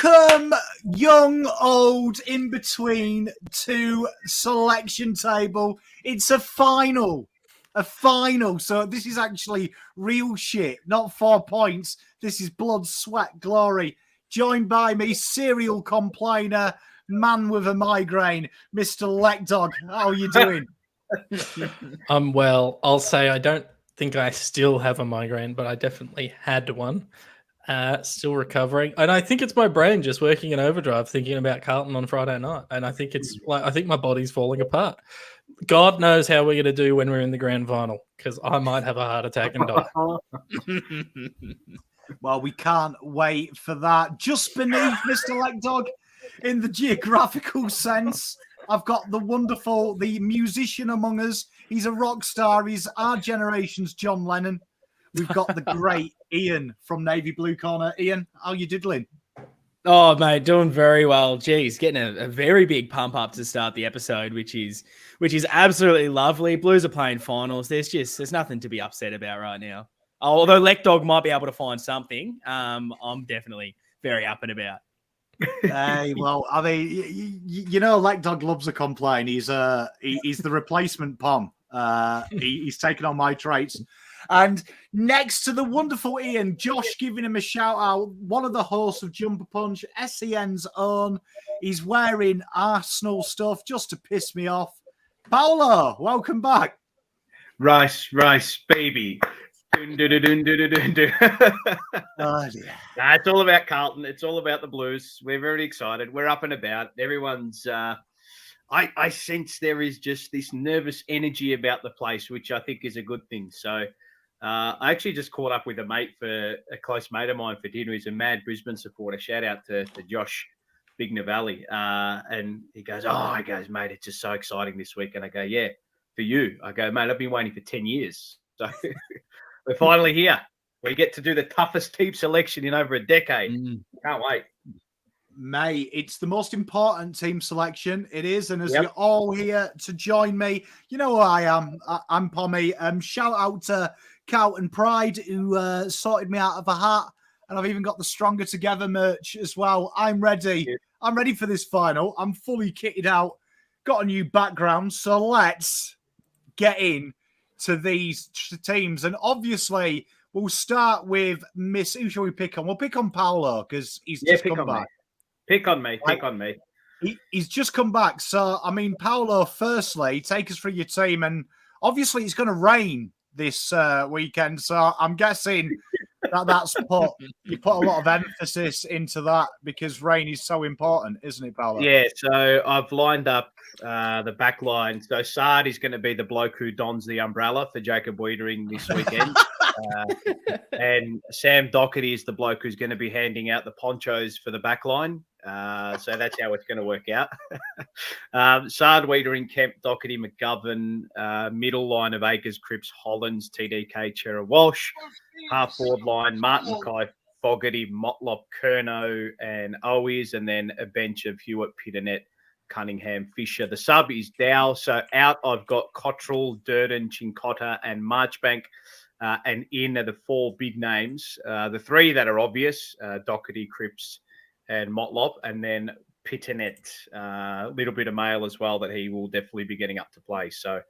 Welcome, young, old, in between to selection table. It's a final. So this is actually real shit, not 4 points. This is blood, sweat, glory. Joined by me, serial complainer, man with a migraine, Mr. Leckdog. How are you doing? Well, I'll say I don't think I still have a migraine, but I definitely had one. Still recovering, and I think it's my brain just working in overdrive, thinking about Carlton on Friday night. And I think it's like I think my body's falling apart. God knows how we're going to do when we're in the grand final, because I might have a heart attack and die. Well, we can't wait for that. Just beneath Mr. Leckdog, in the geographical sense, I've got the musician among us. He's a rock star. He's our generation's John Lennon. We've got the great Ian from Navy Blue Corner. Ian, how you diddling? Oh, mate, doing very well. Geez, getting a very big pump up to start the episode, which is absolutely lovely. Blues are playing finals. There's nothing to be upset about right now. Although Leckdog might be able to find something, I'm definitely very up and about. Hey, well, I mean, you know, Leckdog loves a complaint. He's the replacement Pom. He's taken on my traits. And next to the wonderful Ian, Josh giving him a shout out, one of the hosts of Jumper Punch, SEN's own. He's wearing Arsenal stuff just to piss me off. Paolo, welcome back. Rice, baby. Dun, dun, dun, dun, dun, dun, dun. Oh, dear. Nah, it's all about Carlton. It's all about the Blues. We're very excited. We're up and about. Everyone's... I sense there is just this nervous energy about the place, which I think is a good thing. So I actually just caught up with a close mate of mine for dinner. He's a mad Brisbane supporter. Shout out to Josh Big Navalli. And he goes, mate, it's just so exciting this week. And I go, yeah, for you. I go, mate, I've been waiting for 10 years. So we're finally here. We get to do the toughest team selection in over a decade. Can't wait. Mate, it's the most important team selection. It is. And as you're all here to join me, you know who I am. I'm Pommy. Shout out to Carlton Pride, who sorted me out of a hat. And I've even got the Stronger Together merch as well. I'm ready. Yeah. I'm ready for this final. I'm fully kitted out. Got a new background. So let's get in to these teams. And obviously, we'll start with Miss... Who shall we pick on? We'll pick on Paolo because he's just come back. Pick on me. He's just come back. So, I mean, Paolo, firstly, take us through your team. And obviously, it's going to rain this weekend. So, I'm guessing you put a lot of emphasis into that because rain is so important, isn't it, Paolo? Yeah, so I've lined up the back line. So, Sard is going to be the bloke who dons the umbrella for Jacob Wiedering this weekend. And Sam Doherty is the bloke who's going to be handing out the ponchos for the back line. So that's how it's going to work out. Sard, Wiedering, Kemp, Doherty, McGovern, middle line of Akers, Cripps, Hollands, TDK, Chera Walsh, half forward line, Martin Kai, Fogarty, Motlop, Curnow, and Owies, and then a bench of Hewitt, Pitternet, Cunningham, Fisher. The sub is Dow. So out I've got Cottrell, Durden, Chincotta, and Marchbank. And in are the 4 big names. The 3 that are obvious, Doherty, Cripps, and Motlop, and then Pitternet, a little bit of mail as well that he will definitely be getting up to play. So,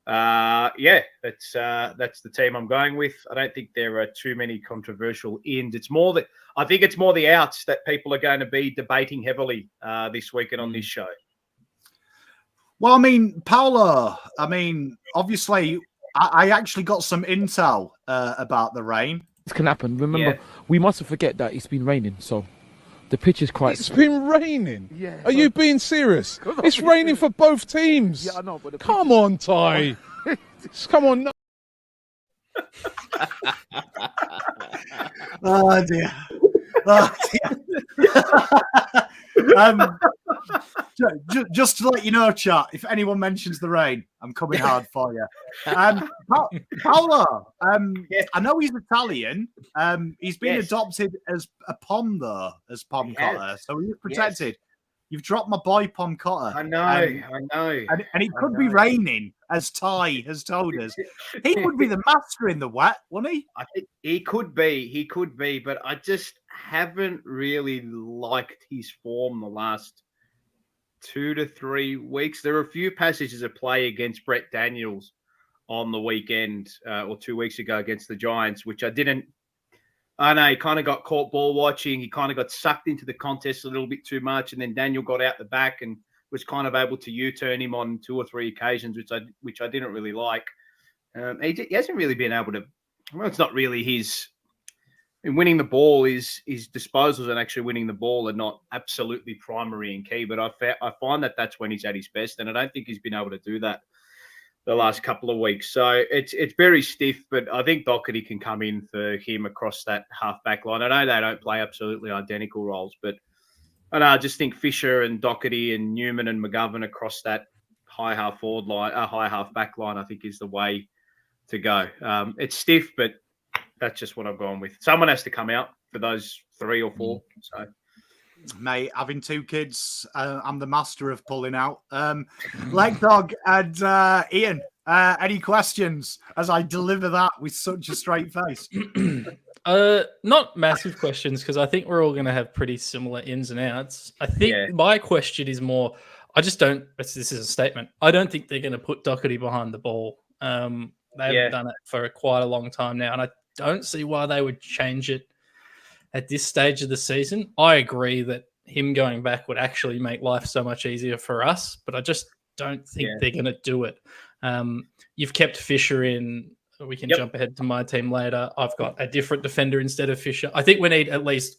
that's the team I'm going with. I don't think there are too many controversial ins. It's more that I think it's more the outs that people are going to be debating heavily this weekend on this show. Well, I mean, Paolo, obviously, I actually got some intel about the rain. This can happen. Remember, we mustn't forget that it's been raining, so the pitch is quite... It's been raining? Yeah. Are you being serious? It's raining for both teams. Yeah, I know, but... Come on, Ty. Come on. No. Oh, dear. Just to let you know, chat, if anyone mentions the rain, I'm coming hard for you. Paolo, I know he's Italian. He's been adopted as a Pom, though, as Pom Cotter, so he's protected. You've dropped my boy Pom Cotter. I know. And it could be raining, as Ty has told us. He would be the master in the wet, wouldn't he? I think he could be, but I just haven't really liked his form the last 2 to 3 weeks. There are a few passages of play against Brett Daniels on the weekend or 2 weeks ago against the Giants, which I didn't. I know he kind of got caught ball watching. He kind of got sucked into the contest a little bit too much, and then Daniel got out the back and was kind of able to U-turn him on 2 or 3 occasions, which I didn't really like. He hasn't really been able to. Well, it's not really his. And winning the ball is disposals and actually winning the ball are not absolutely primary and key. But I find that that's when he's at his best, and I don't think he's been able to do that the last couple of weeks. So it's very stiff, but I think Doherty can come in for him across that half-back line. I know they don't play absolutely identical roles, but I just think Fisher and Doherty and Newman and McGovern across that high half-forward line, high half-back line, I think is the way to go. It's stiff, but that's just what I've gone with. Someone has to come out for those 3 or 4. So, mate, having 2 kids, I'm the master of pulling out. Leg Dog and Ian, any questions as I deliver that with such a straight face? Not massive questions, because I think we're all going to have pretty similar ins and outs. I think my question is more, I just don't, this is a statement, I don't think they're going to put Doherty behind the ball. They haven't done it for quite a long time now, and I don't see why they would change it at this stage of the season. I agree that him going back would actually make life so much easier for us, but I just don't think they're going to do it. You've kept Fisher in. We can jump ahead to my team later. I've got a different defender instead of Fisher. I think we need at least,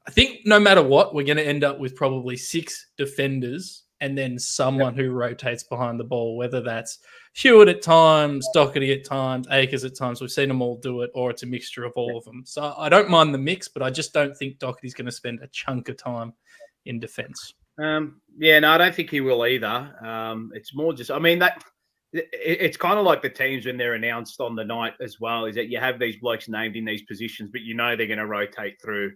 I think no matter what, we're going to end up with probably 6 defenders and then someone who rotates behind the ball, whether that's Hewitt at times, Doherty at times, Akers at times. We've seen them all do it, or it's a mixture of all of them. So I don't mind the mix, but I just don't think Doherty's going to spend a chunk of time in defence. No, I don't think he will either. It's more just, I mean, that it's kind of like the teams when they're announced on the night as well, is that you have these blokes named in these positions, but you know they're going to rotate through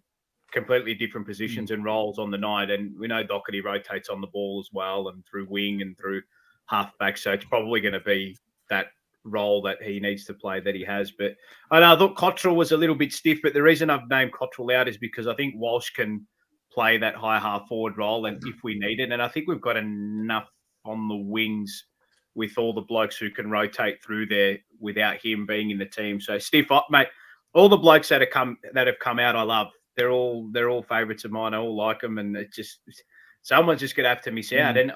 completely different positions and roles on the night. And we know Doherty rotates on the ball as well and through wing and through halfback. So it's probably going to be that role that he needs to play that he has. But I thought Cottrell was a little bit stiff, but the reason I've named Cottrell out is because I think Walsh can play that high half forward role, and if we need it. And I think we've got enough on the wings with all the blokes who can rotate through there without him being in the team. So stiff up, mate. All the blokes that have come out, I love. They're all favourites of mine. I all like them, and it's just someone's just going to have to miss out. And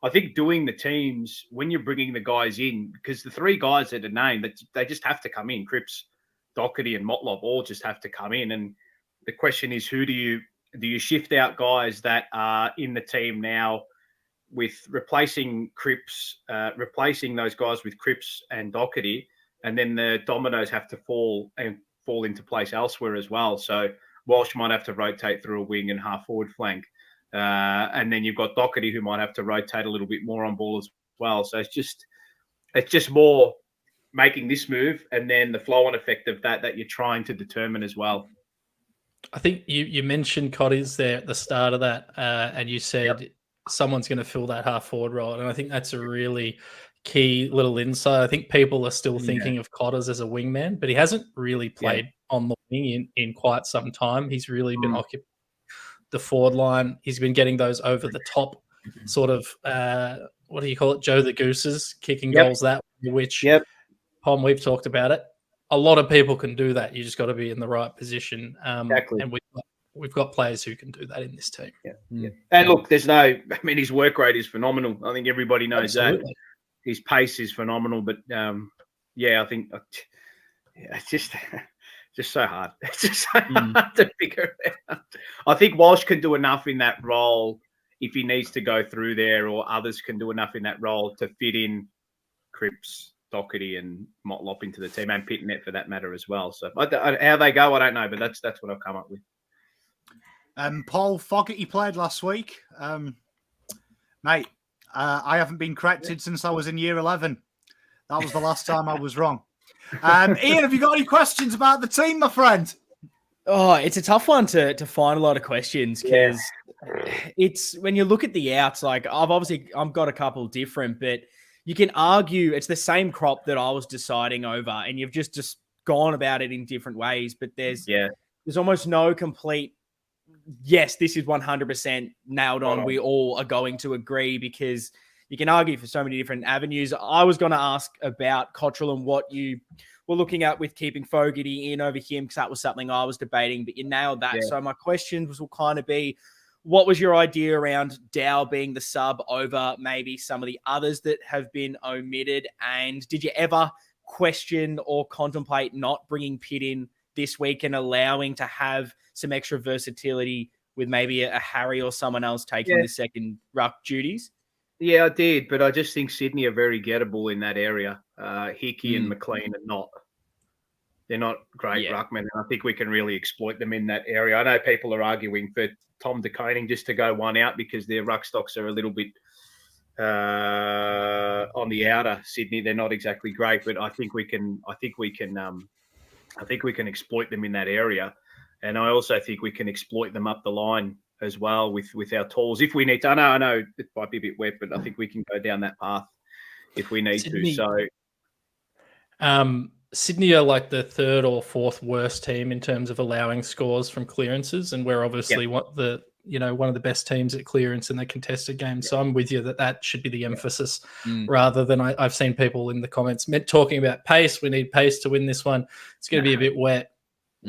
I think doing the teams when you're bringing the guys in, because the 3 guys that are named, that they just have to come in. Cripps, Doherty, and Motlop all just have to come in. And the question is, who do you shift out guys that are in the team now with replacing Cripps, replacing those guys with Cripps and Doherty, and then the dominoes have to fall into place elsewhere as well. So Walsh might have to rotate through a wing and half forward flank. And then you've got Doherty who might have to rotate a little bit more on ball as well. So it's just more making this move and then the flow-on effect of that you're trying to determine as well. I think you mentioned Cotties there at the start of that, and you said someone's going to fill that half forward role. And I think that's a really key little insight. I think people are still thinking of Cotters as a wingman, but he hasn't really played on the wing in quite some time. He's really been occupying the forward line. He's been getting those over the top sort of, what do you call it? Joe the Gooses, kicking goals that way, which, Pom, we've talked about it. A lot of people can do that. You just got to be in the right position. Exactly. And we've got players who can do that in this team. And look, his work rate is phenomenal. I think everybody knows that. His pace is phenomenal. But I think it's just so hard. It's just so hard to figure it out. I think Walsh can do enough in that role if he needs to go through there, or others can do enough in that role to fit in Cripps, Doherty, and Motlop into the team, and Pitnet for that matter as well. So how they go, I don't know, but that's what I've come up with. Paul Fogarty played last week. Mate, I haven't been corrected since I was in year 11. That was the last time I was wrong. Ian, have you got any questions about the team, my friend? Oh, it's a tough one to find a lot of questions, because it's when you look at the outs, like I've got a couple different, but you can argue it's the same crop that I was deciding over, and you've just gone about it in different ways. But there's there's almost no complete, yes, this is 100% nailed on. We all are going to agree, because you can argue for so many different avenues. I was going to ask about Cottrell and what you were looking at with keeping Fogarty in over him, because that was something I was debating, but you nailed that. Yeah. So my questions will kind of be, what was your idea around Dow being the sub over maybe some of the others that have been omitted? And did you ever question or contemplate not bringing Pitt in this week and allowing to have some extra versatility with maybe a Harry or someone else taking the second ruck duties? Yeah, I did, but I just think Sydney are very gettable in that area. Hickey and McLean are not. They're not great ruckmen, and I think we can really exploit them in that area. I know people are arguing for Tom De Koning just to go one out because their ruck stocks are a little bit on the outer Sydney. They're not exactly great, but I think we can exploit them in that area, and I also think we can exploit them up the line as well with our tools if we need to. I know it might be a bit wet, but I think we can go down that path if we need Sydney, to. So, Sydney are like the third or fourth worst team in terms of allowing scores from clearances, and we're obviously one of the best teams at clearance in the contested game. So I'm with you that should be the emphasis, rather than I've seen people in the comments talking about pace. We need pace to win this one. It's going to be a bit wet.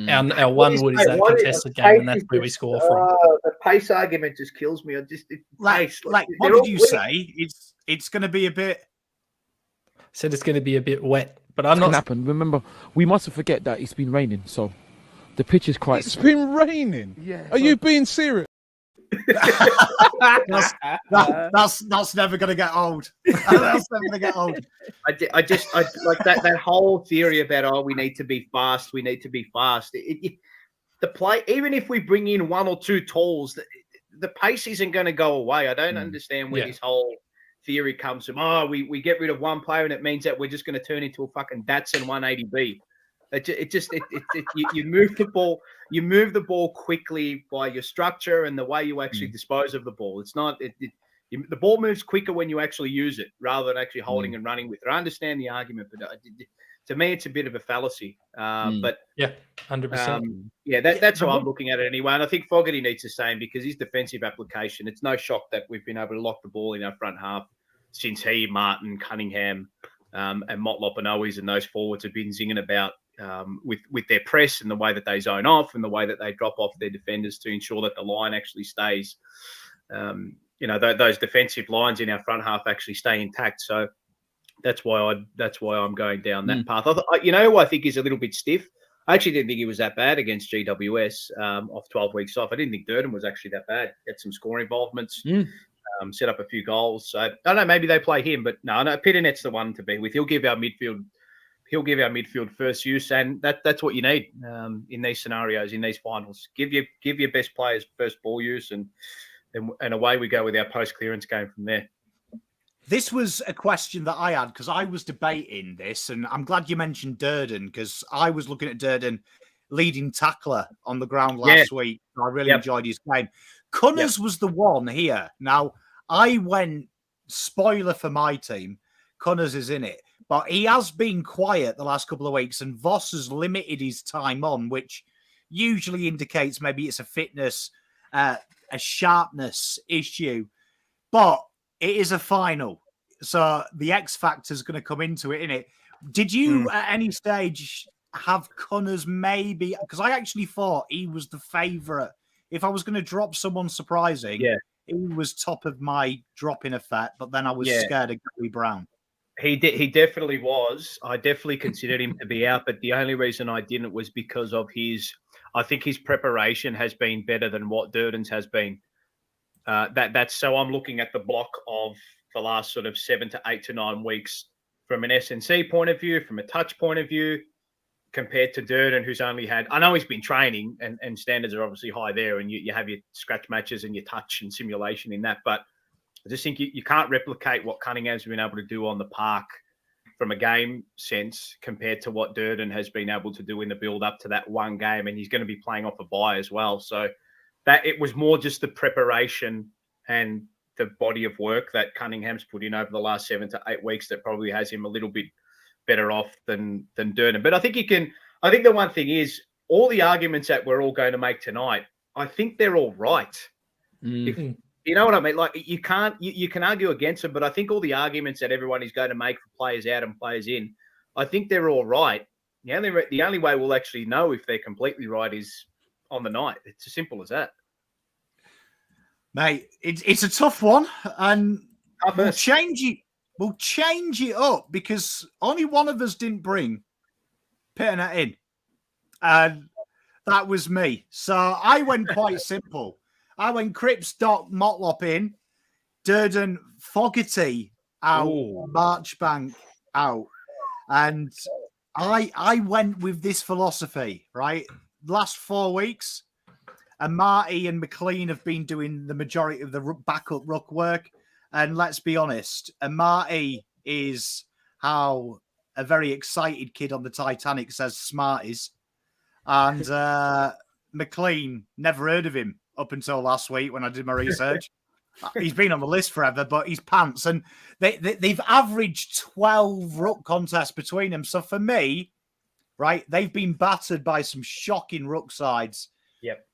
Our one wood is that contested game, and that's where we score from. The pace argument just kills me. What did you say? It's going to be a bit. Said it's going to be a bit wet, but I'm not. Happen. Remember, we mustn't forget that it's been raining, so the pitch is quite. It's been raining. Yeah. Are you being serious? That's never going to get old. That's never going to get old. I like that whole theory about we need to be fast. We need to be fast. The play, even if we bring in one or two tools, the pace isn't going to go away. I don't understand where this whole theory comes from. We get rid of one player and it means that we're just going to turn into a fucking Datsun 180B. You move the ball. You move the ball quickly by your structure and the way you actually dispose of the ball. It's not. The ball moves quicker when you actually use it, rather than actually holding and running with it. I understand the argument, but to me, it's a bit of a fallacy. But 100%. That's how I'm looking at it anyway. And I think Fogarty needs the same, because his defensive application. It's no shock that we've been able to lock the ball in our front half since he, Martin, Cunningham, and Motlop and Owies and those forwards have been zinging about. With their press and the way that they zone off and the way that they drop off their defenders to ensure that the line actually stays, those defensive lines in our front half actually stay intact. So that's why I'm going down that path. Who I think is a little bit stiff. I actually didn't think he was that bad against GWS off 12 weeks off. I didn't think Durden was actually that bad. Had some scoring involvements, set up a few goals. So I don't know, maybe they play him, but no, Piternet's the one to be with. He'll give our midfield first use, and that's what you need in these scenarios, in these finals. Give your best players first ball use, and away we go with our post clearance game from there. This was a question that I had because I was debating this, and I'm glad you mentioned Durden, because I was looking at Durden leading tackler on the ground last week. I really enjoyed his game. Cunners was the one here. Now, I went spoiler for my team. Cunners is in it. But he has been quiet the last couple of weeks, and Voss has limited his time on, which usually indicates maybe it's a fitness, a sharpness issue. But it is a final, so the X factor is going to come into it, innit? Did you at any stage have Cunners maybe? Because I actually thought he was the favourite. If I was going to drop someone surprising, he was top of my dropping effect, but then I was scared of Gary Brown. He definitely was. I definitely considered him to be out, but the only reason I didn't was because of I think his preparation has been better than what Durden's has been. That's so I'm looking at the block of the last sort of 7 to 8 to 9 weeks from an SNC point of view, from a touch point of view, compared to Durden, who's only had, I know he's been training and standards are obviously high there, and you have your scratch matches and your touch and simulation in that, but I just think you can't replicate what Cunningham's been able to do on the park from a game sense compared to what Durden has been able to do in the build up to that one game. And he's going to be playing off a bye as well. So that it was more just the preparation and the body of work that Cunningham's put in over the last 7 to 8 weeks that probably has him a little bit better off than Durden. But I think the one thing is all the arguments that we're all going to make tonight, I think they're all right. Mm. You know what I mean? Like you can argue against them, but I think all the arguments that everyone is going to make for players out and players in, I think they're all right. The only way we'll actually know if they're completely right is on the night. It's as simple as that. Mate, it's a tough one, and we'll change it up because only one of us didn't bring Pitternet in, and that was me. So I went quite simple. I went Cripps, Doc, Motlop in, Durden, Fogarty out, Marchbank out, and I went with this philosophy, right? Last 4 weeks, and Marty and McLean have been doing the majority of the backup ruck work. And let's be honest, and Marty is how a very excited kid on the Titanic says Smarties. And McLean, never heard of him up until last week when I did my research. He's been on the list forever, but he's pants. And they've averaged 12 ruck contests between them. So for me, right, they've been battered by some shocking ruck sides. Yep.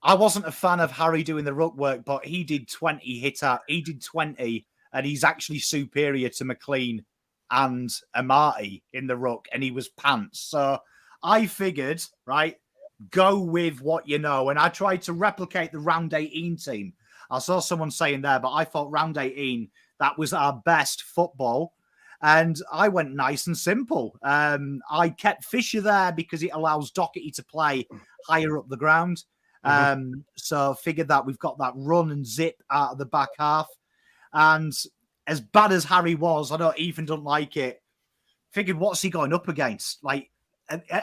I wasn't a fan of Harry doing the ruck work, but he did 20 hit out. He did 20, and he's actually superior to McLean and Amati in the ruck, and he was pants. So I figured, right, go with what you know. And I tried to replicate the round 18 team. I saw someone saying there, but I thought round 18, that was our best football. And I went nice and simple. I kept Fisher there because it allows Doherty to play higher up the ground. So figured that we've got that run and zip out of the back half. And as bad as Harry was, I know Ethan don't like it. Figured, what's he going up against? Like,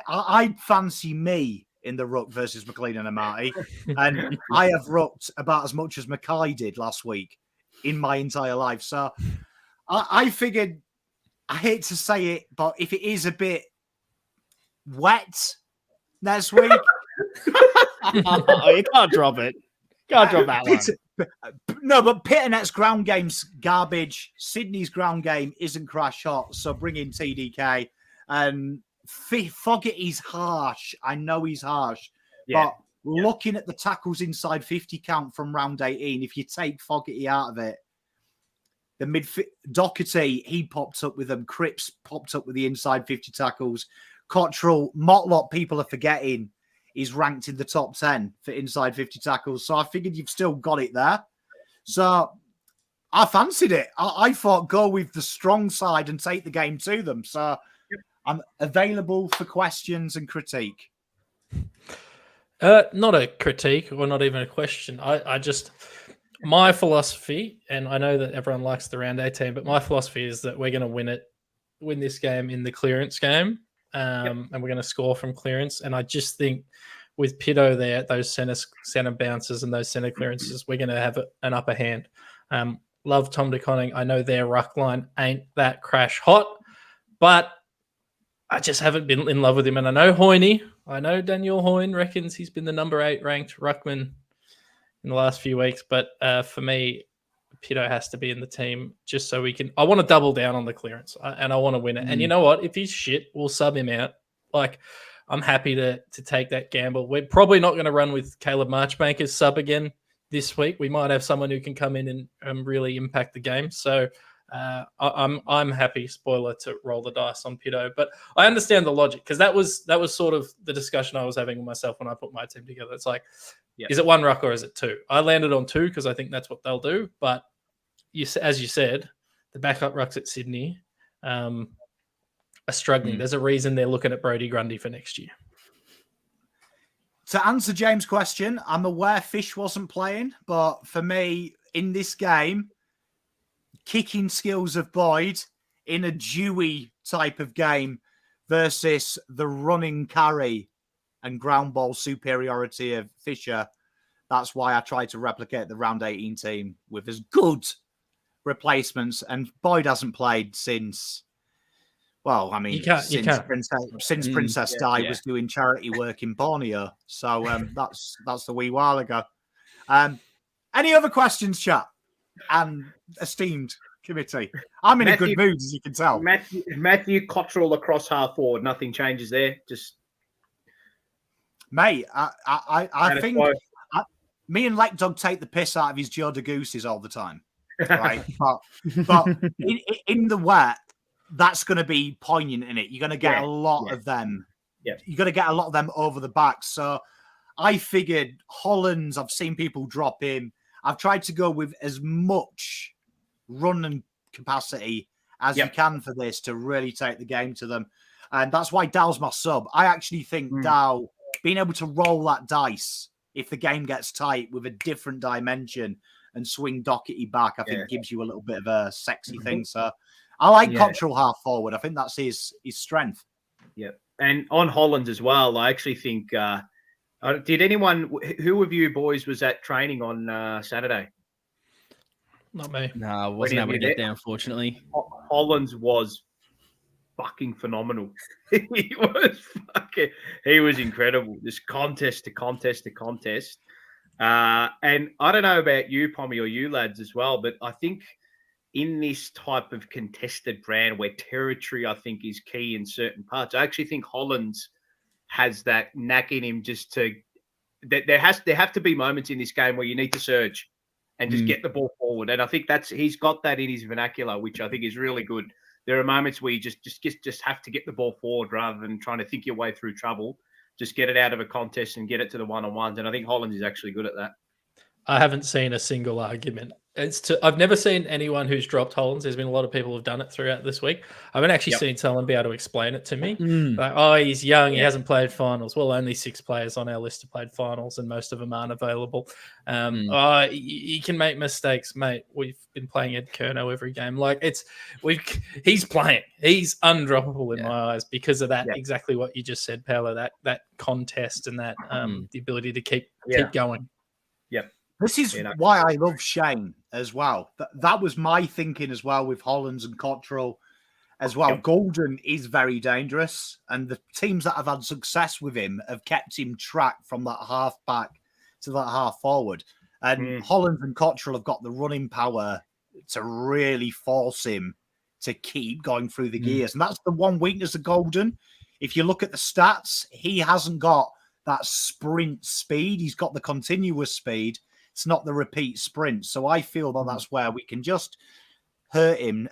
I'd fancy me in the ruck versus McLean and Amati. And I have rucked about as much as Mackay did last week in my entire life. So I figured, I hate to say it, but if it is a bit wet next week. You can't drop it. Can't drop that one. No, but Pitternet's ground game's garbage. Sydney's ground game isn't crash hot. So bring in TDK. And Fogarty's harsh. I know he's harsh. Yeah. But looking at the tackles inside 50 count from round 18, if you take Fogarty out of it, the Doherty, he popped up with them. Cripps popped up with the inside 50 tackles. Cottrell, Motlop, people are forgetting, is ranked in the top 10 for inside 50 tackles. So I figured you've still got it there. So I fancied it. I thought go with the strong side and take the game to them. So I'm available for questions and critique. Not a critique or not even a question. I just, my philosophy, and I know that everyone likes the round 18, but my philosophy is that we're going to win this game in the clearance game. And we're going to score from clearance. And I just think with Pitto there, those center bounces and those center clearances, we're going to have an upper hand. Love Tom de Koning. I know their ruck line ain't that crash hot, but I just haven't been in love with him. And I know Daniel Hoyne reckons he's been the number 8 ranked ruckman in the last few weeks. But for me, Pitto has to be in the team just so I want to double down on the clearance and I want to win it. And you know what? If he's shit, we'll sub him out. Like, I'm happy to take that gamble. We're probably not going to run with Caleb Marchbank as sub again this week. We might have someone who can come in and really impact the game. So I'm happy, spoiler, to roll the dice on Pitto. But I understand the logic because that was sort of the discussion I was having with myself when I put my team together. It's like, is it 1 ruck or is it 2? I landed on 2 because I think that's what they'll do. But as you said, the backup rucks at Sydney are struggling. There's a reason they're looking at Brodie Grundy for next year. To answer James' question, I'm aware Fish wasn't playing, but for me, in this game, kicking skills of Boyd in a Dewey type of game versus the running carry and ground ball superiority of Fisher, that's why I tried to replicate the round 18 team with as good replacements. And Boyd hasn't played since, well, I mean, since Princess Di was doing charity work in Borneo. So that's a wee while ago. Any other questions, chat? And esteemed committee. I'm in a good mood, as you can tell. Matthew Cottrell across half forward. Nothing changes there. Just Mate, I think me and Leckdog take the piss out of his Joe de Gooses all the time. Right. but in the wet, that's going to be poignant in it. You're going to get a lot of them. Yeah. You're going to get a lot of them over the back. So I figured Hollands, I've seen people drop in. I've tried to go with as much run and capacity as you can for this to really take the game to them. And that's why Dow's my sub. I actually think Dow being able to roll that dice if the game gets tight with a different dimension and swing Doherty back, I think gives you a little bit of a sexy thing. So I like Cottrell half forward. I think that's his strength. Yeah. And on Holland as well, I actually think, did anyone, who of you boys was at training on Saturday? Not me. No, I wasn't able to get there, unfortunately. Hollands was fucking phenomenal. He was incredible. Just contest to contest to contest. And I don't know about you, Pommy, or you lads as well, but I think in this type of contested brand where territory, I think, is key in certain parts, I actually think Hollands has that knack in him just to – there have to be moments in this game where you need to surge and just get the ball forward. And I think he's got that in his vernacular, which I think is really good. There are moments where you just have to get the ball forward rather than trying to think your way through trouble. Just get it out of a contest and get it to the one-on-ones. And I think Holland is actually good at that. I haven't seen a single argument. I've never seen anyone who's dropped Hollands. There's been a lot of people who've done it throughout this week. I haven't actually seen someone be able to explain it to me. Like, oh, he's young. He hasn't played finals. Well, only 6 players on our list have played finals, and most of them aren't available. Oh, he can make mistakes, mate. We've been playing Ed Kerno every game. Like he's playing. He's undroppable in my eyes because of that. Exactly what you just said, Paolo. That contest and that the ability to keep going. Yep. This is why I love Shane as well. That was my thinking as well with Hollands and Cottrell as well. Golden is very dangerous, and the teams that have had success with him have kept him track from that half back to that half forward. And Hollands and Cottrell have got the running power to really force him to keep going through the gears. And that's the one weakness of Golden. If you look at the stats, he hasn't got that sprint speed. He's got the continuous speed. It's not the repeat sprint. So I feel that that's where we can just hurt him.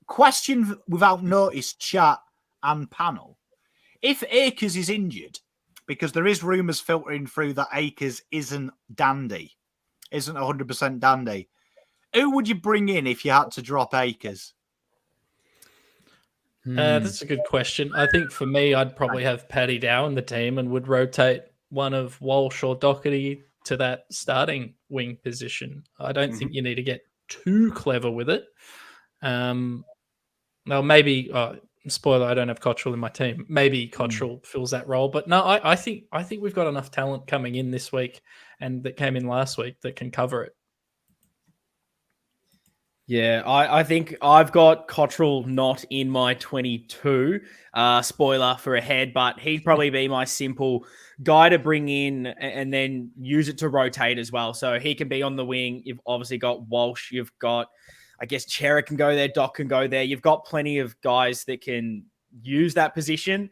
Question without notice, chat and panel. If Akers is injured, because there is rumours filtering through that Akers isn't 100% dandy, who would you bring in if you had to drop Akers? That's a good question. I think for me, I'd probably have Paddy Dow in the team and would rotate one of Walsh or Doherty to that starting wing position. I don't think you need to get too clever with it. Well, maybe spoiler, I don't have Cottrell in my team. Maybe Cottrell fills that role, but no, I think we've got enough talent coming in this week and that came in last week that can cover it. Yeah, I think I've got Cottrell not in my 22. Spoiler for ahead, but he'd probably be my simple guy to bring in and then use it to rotate as well. So he can be on the wing. You've obviously got Walsh. You've got, I guess, Chera can go there. Doc can go there. You've got plenty of guys that can use that position.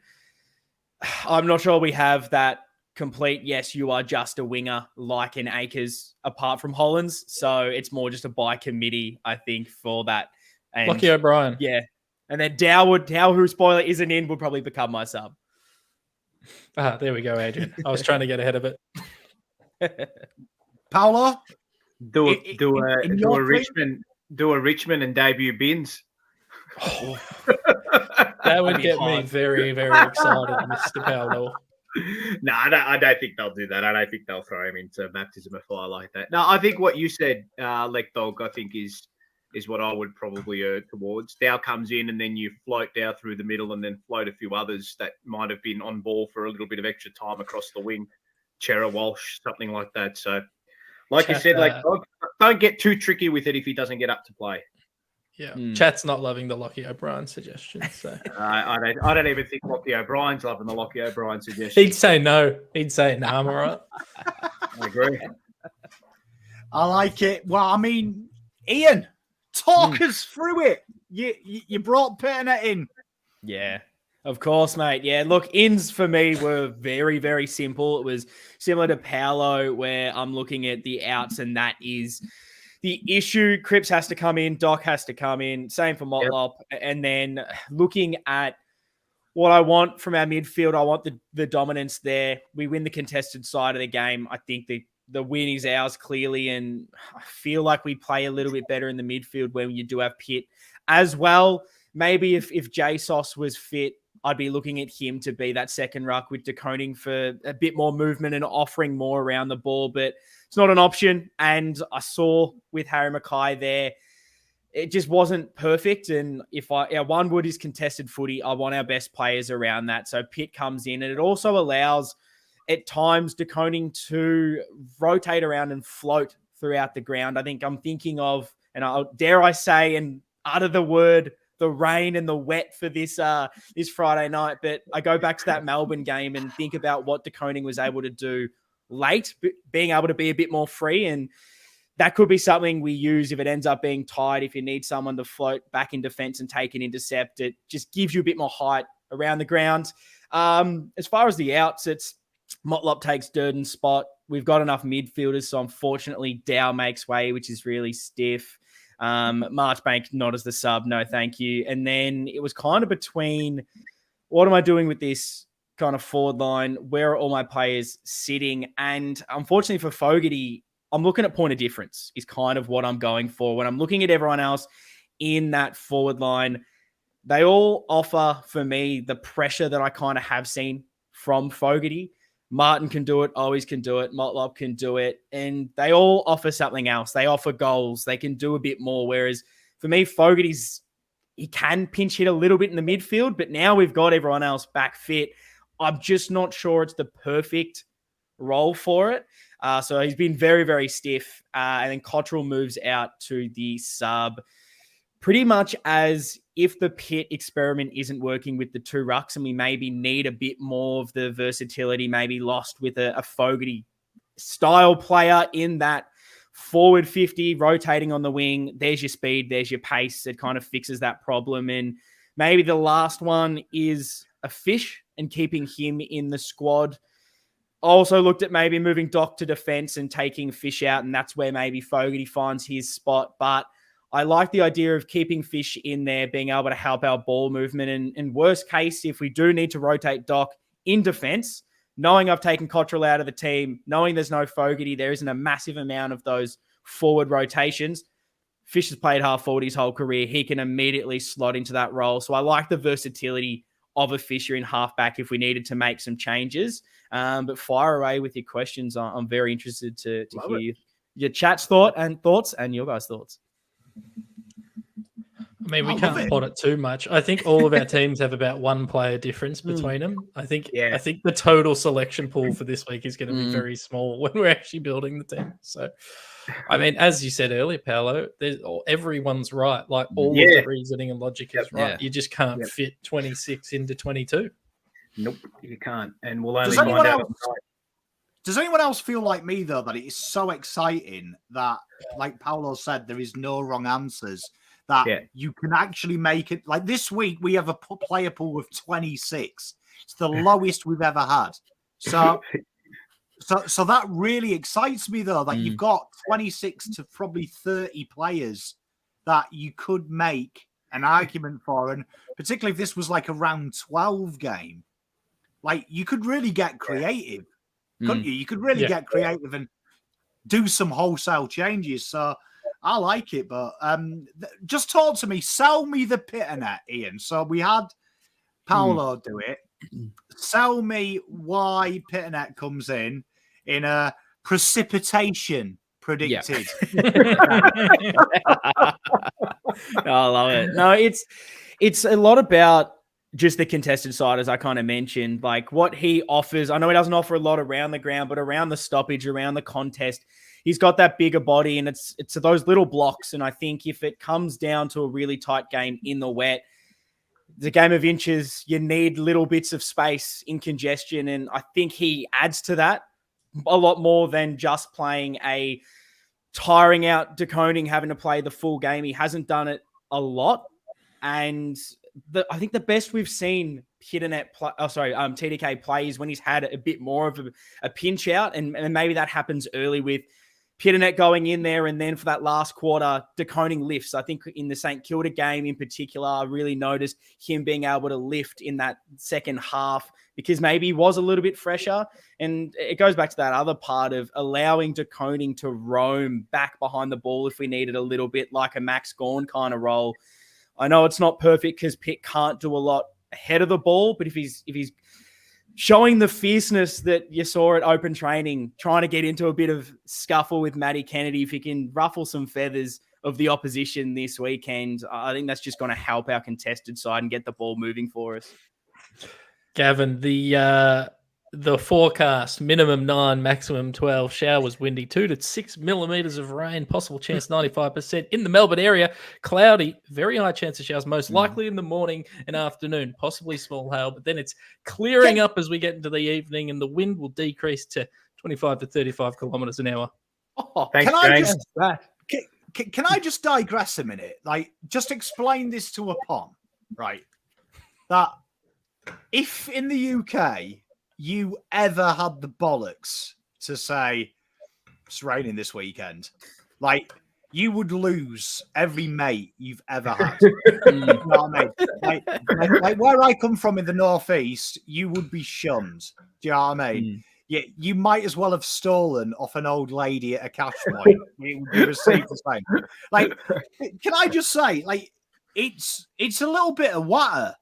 I'm not sure we have that complete, yes, you are just a winger like an Akers apart from Hollands. So it's more just a by committee, I think, for that. And Lockie O'Brien. Yeah. And then Dow, who spoiler isn't in, would probably become my sub. There we go, Adrian. I was trying to get ahead of it. Paolo? Do a Richmond and debut Bins. That would get me very, very excited, Mr. Paolo. No, I don't think they'll do that. I don't think they'll throw him into baptism of fire like that. No, I think what you said, Leckdog, I think is what I would probably err towards. Dow comes in and then you float Dow through the middle and then float a few others that might have been on ball for a little bit of extra time across the wing. Chera, Walsh, something like that. So, like you said, Leckdog, don't get too tricky with it if he doesn't get up to play. Yeah, Chat's not loving the Lockie O'Brien suggestion. So I don't even think Lockie O'Brien's loving the Lockie O'Brien suggestion. He'd say no. I'm all right. I agree. I like it. Well, I mean, Ian, talk us through it. You brought Pernet in. Yeah. Of course, mate. Yeah, look, ins for me were very, very simple. It was similar to Paolo, where I'm looking at the outs, and that is the issue. Cripps has to come in, Doc has to come in. Same for Motlop. Yep. And then looking at what I want from our midfield, I want the dominance there. We win the contested side of the game. I think the win is ours clearly, and I feel like we play a little bit better in the midfield when you do have Pitt as well. Maybe if JSOS was fit, I'd be looking at him to be that second ruck with De Koning for a bit more movement and offering more around the ball, but it's not an option. And I saw with Harry Mackay there, it just wasn't perfect. And if our one wood is contested footy, I want our best players around that. So Pitt comes in, and it also allows at times De Koning to rotate around and float throughout the ground. I think I'm thinking of, and dare I say, and utter the word, the rain and the wet for this Friday night. But I go back to that Melbourne game and think about what De Koning was able to do late, being able to be a bit more free. And that could be something we use if it ends up being tight. If you need someone to float back in defense and take an intercept, it just gives you a bit more height around the ground. As far as the outs, it's Motlop takes Durden's spot. We've got enough midfielders, so unfortunately Dow makes way, which is really stiff. Marchbank not as the sub, no thank you. And then it was kind of between, what am I doing with this kind of forward line? Where are all my players sitting? And unfortunately for Fogarty, I'm looking at point of difference is kind of what I'm going for. When I'm looking at everyone else in that forward line, they all offer for me the pressure that I kind of have seen from Fogarty. Martin can do it. Always can do it. Motlop can do it. And they all offer something else. They offer goals. They can do a bit more. Whereas for me, he can pinch hit a little bit in the midfield, but now we've got everyone else back fit. I'm just not sure it's the perfect role for it. So he's been very, very stiff. And then Cottrell moves out to the sub pretty much as if the Pitt experiment isn't working with the two rucks and we maybe need a bit more of the versatility, maybe lost with a Fogarty style player in that forward 50, rotating on the wing. There's your speed, there's your pace. It kind of fixes that problem. And maybe the last one is a Fish and keeping him in the squad. Also looked at maybe moving Doc to defense and taking Fish out, and that's where maybe Fogarty finds his spot. But I like the idea of keeping Fish in there, being able to help our ball movement. And worst case, if we do need to rotate Doc in defense, knowing I've taken Cottrell out of the team, knowing there's no Fogarty, there isn't a massive amount of those forward rotations. Fish has played half forward his whole career. He can immediately slot into that role. So I like the versatility of a Fisher in halfback if we needed to make some changes. But fire away with your questions. I'm very interested to hear your chat's thoughts and your guys' thoughts. I mean, we can't plot it too much. I think all of our teams have about one player difference between them. I think the total selection pool for this week is going to be very small when we're actually building the team. So, I mean, as you said earlier, Paolo, everyone's right. Like all of the reasoning and logic is right. Yeah. You just can't fit 26 into 22. Nope, you can't. And we'll only find out. Does anyone else feel like me, though, that it is so exciting that, like Paolo said, there is no wrong answers, that you can actually make it? Like this week, we have a player pool of 26. It's the lowest we've ever had. So that really excites me, though, that you've got 26 to probably 30 players that you could make an argument for. And particularly if this was like a round 12 game, like you could really get creative. Couldn't you? You could really get creative and do some wholesale changes. So I like it, but just talk to me. Sell me the Pitternet, Ian. So we had Paolo do it. Sell me why Pitternet comes in a precipitation predicted. I love it. No, it's a lot about just the contested side, as I kind of mentioned, like what he offers. I know he doesn't offer a lot around the ground, but around the stoppage, around the contest, he's got that bigger body, and it's those little blocks. And I think if it comes down to a really tight game in the wet, the game of inches, you need little bits of space in congestion. And I think he adds to that a lot more than just playing a tiring out De Koning, having to play the full game. He hasn't done it a lot. And I think the best we've seen TDK play is when he's had a bit more of a pinch out, and maybe that happens early with Pitternet going in there, and then for that last quarter, DeConing lifts. I think in the St Kilda game in particular, I really noticed him being able to lift in that second half because maybe he was a little bit fresher. And it goes back to that other part of allowing DeConing to roam back behind the ball if we needed a little bit, like a Max Gawn kind of role. I know it's not perfect because Pitt can't do a lot ahead of the ball, but if he's showing the fierceness that you saw at open training, trying to get into a bit of scuffle with Matty Kennedy, if he can ruffle some feathers of the opposition this weekend, I think that's just going to help our contested side and get the ball moving for us. Gavin, the forecast, minimum 9, maximum 12, showers windy, 2 to 6 millimeters of rain, possible chance 95% in the Melbourne area, cloudy, very high chance of showers, most likely in the morning and afternoon, possibly small hail, but then it's clearing up as we get into the evening and the wind will decrease to 25 to 35 kilometers an hour. Oh, thanks, can I just digress a minute? Like, just explain this to a Pom, right? That if in the UK you ever had the bollocks to say it's raining this weekend, like you would lose every mate you've ever had. You know what I mean? Like where I come from in the northeast, you would be shunned. Do you know what I mean? Yeah, you might as well have stolen off an old lady at a cash point. It would be received the same. Like, can I just say, like, it's a little bit of water.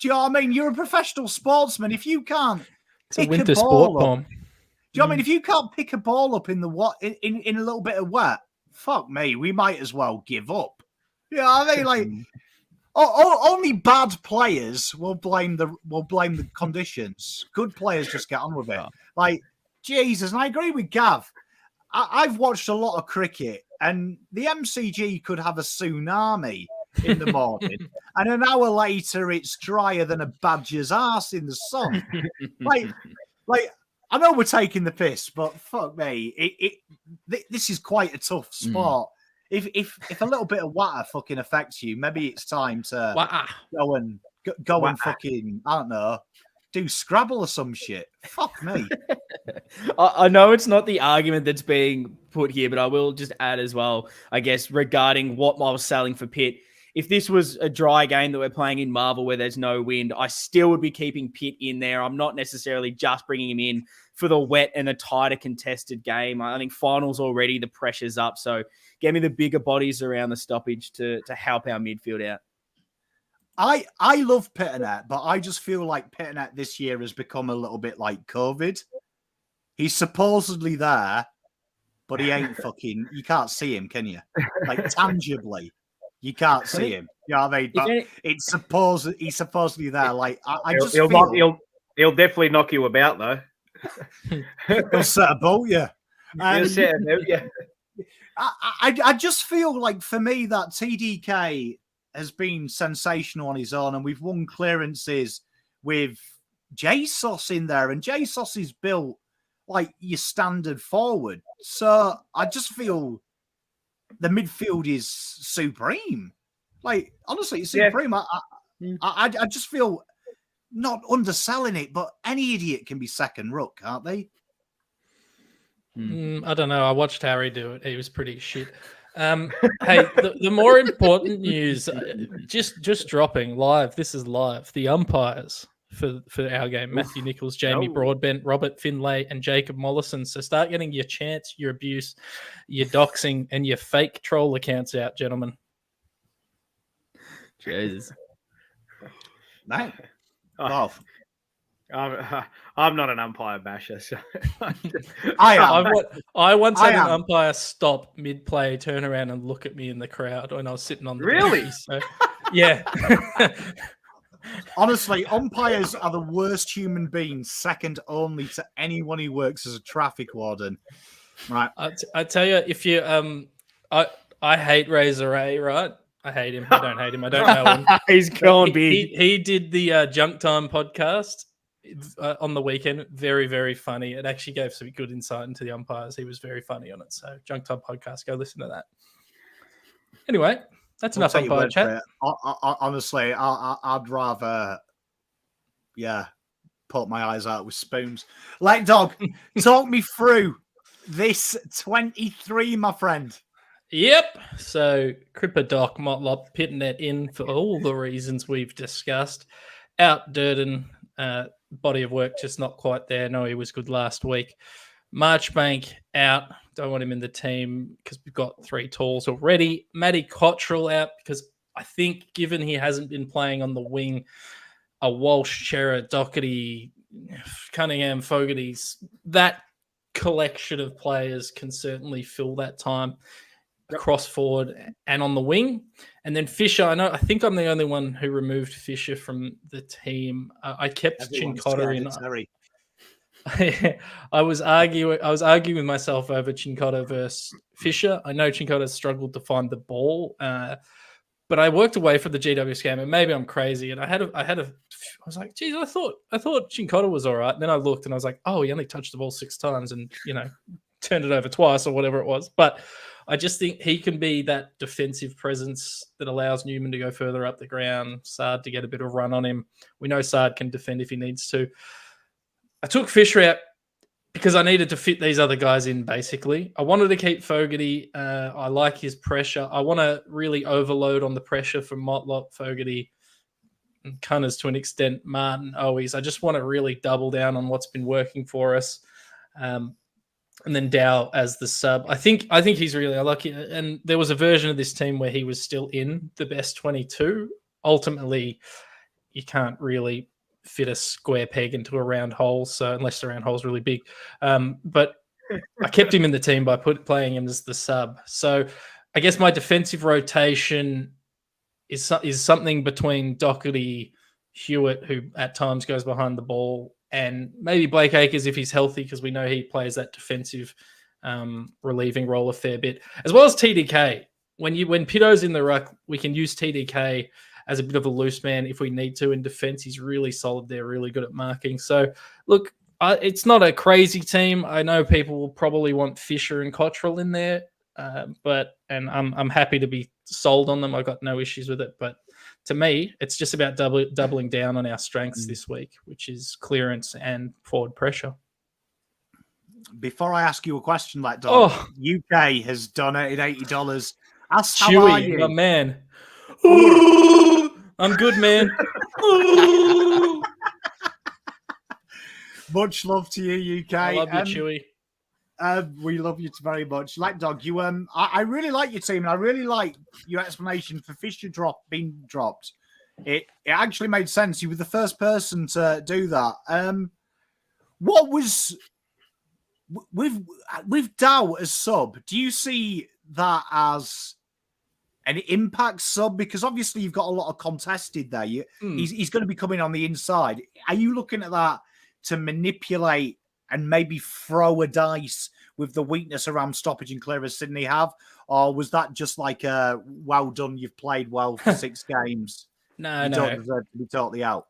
Do you know what I mean? You're a professional sportsman. If you can't it's a winter sport bomb. Do you know what I mean? If you can't pick a ball up in the in a little bit of wet, fuck me, we might as well give up. You know what I mean? Like, only bad players will blame the conditions. Good players just get on with it. Like, Jesus, and I agree with Gav. I've watched a lot of cricket, and the MCG could have a tsunami in the morning, and an hour later it's drier than a badger's ass in the sun. like I know we're taking the piss, but fuck me, this is quite a tough sport. If a little bit of water fucking affects you, maybe it's time to go and fucking, I don't know, do Scrabble or some shit. Fuck me. I know it's not the argument that's being put here, but I will just add as well, I guess, regarding what I was selling for Pitt. If this was a dry game that we're playing in Marvel where there's no wind, I still would be keeping Pitt in there. I'm not necessarily just bringing him in for the wet and a tighter contested game. I think finals already, the pressure's up. So get me the bigger bodies around the stoppage to help our midfield out. I love Pitternet, but I just feel like Pitternet this year has become a little bit like COVID. He's supposedly there, but he ain't fucking, you can't see him, can you? Like, tangibly. You can't see him. You know what I mean? But he's supposedly there. Like, he'll definitely knock you about, though. He'll set about you. He'll set about you. I just feel like, for me, that TDK has been sensational on his own, and we've won clearances with JSOS in there, and JSOS is built like your standard forward. So I just feel the midfield is supreme. Like, honestly, it's supreme. Yeah. I just feel, not underselling it, but any idiot can be second ruck, can't they? I don't know. I watched Harry do it. He was pretty shit. Hey, the more important news, just dropping live. This is live. The umpires for our game: Matthew Nichols, Jamie Broadbent, Robert Finlay, and Jacob Mollison. So start getting your chants, your abuse, your doxing, and your fake troll accounts out, gentlemen. Jesus, mate. I'm not an umpire basher. So I once had an umpire stop mid-play, turn around and look at me in the crowd when I was sitting on the bench. So, yeah. Honestly, umpires are the worst human beings, second only to anyone who works as a traffic warden. Right. I tell you, if you I hate Razor A, right? I hate him. I don't hate him. I don't know him. He's going big. He did the Junk Time podcast on the weekend. Very, very funny. It actually gave some good insight into the umpires. He was very funny on it. So Junk Time podcast, go listen to that. Anyway, That's I'll enough take your umpire word for chat. it. Honestly, I'd rather, put my eyes out with spoons. Like Dog, talk me through this 23, my friend. Yep. So Cripper Doc Motlop pitting it in for all the reasons we've discussed. Out Durden, body of work just not quite there. No, he was good last week. Marchbank out. Don't want him in the team because we've got 3 talls already. Matty Cottrell out because I think given he hasn't been playing on the wing, a Walsh, Chera, Doherty, Cunningham, Fogarty's, that collection of players can certainly fill that time across forward and on the wing. And then Fisher, I think I'm the only one who removed Fisher from the team. I kept Chincotta in. I was arguing with myself over Chincotta versus Fisher. I know Chincotta struggled to find the ball, but I worked away from the GW scam, and maybe I'm crazy. And I was like, geez, I thought Chincotta was all right. And then I looked and I was like, oh, he only touched the ball 6 times and turned it over twice or whatever it was. But I just think he can be that defensive presence that allows Newman to go further up the ground, Sard to get a bit of run on him. We know Sard can defend if he needs to. I took Fisher out because I needed to fit these other guys in, basically. I wanted to keep Fogarty. I like his pressure. I want to really overload on the pressure from Motlop, Fogarty, and Cunners to an extent, Martin, Owies. I just want to really double down on what's been working for us. And then Dow as the sub. I think he's really unlucky. And there was a version of this team where he was still in the best 22. Ultimately, you can't really fit a square peg into a round hole, so unless the round hole is really big. But I kept him in the team by playing him as the sub. So I guess my defensive rotation is something between Doherty, Hewitt, who at times goes behind the ball, and maybe Blake Acres if he's healthy, because we know he plays that defensive relieving role a fair bit, as well as TDK. When Pito's in the ruck, we can use TDK as a bit of a loose man if we need to in defense. He's really solid there, really good at marking. So, look, it's not a crazy team. I know people will probably want Fisher and Cottrell in there, but I'm happy to be sold on them. I've got no issues with it. But to me, it's just about doubling down on our strengths this week, which is clearance and forward pressure. Before I ask you a question, like Dog, UK has donated $80. Ask how are you? My man. Ooh, I'm good, man. Much love to you, UK. I love you, Chewy. We love you very much. Like Dog, you I really like your team, and I really like your explanation for Fisher being dropped. It actually made sense. You were the first person to do that. What was with Dow as sub? Do you see that as an impact sub? Because obviously you've got a lot of contested there. He's going to be coming on the inside. Are you looking at that to manipulate and maybe throw a dice with the weakness around stoppage and clear as Sydney have? Or was that just like a well done, you've played well for 6 games? No. You don't deserve to be totally out.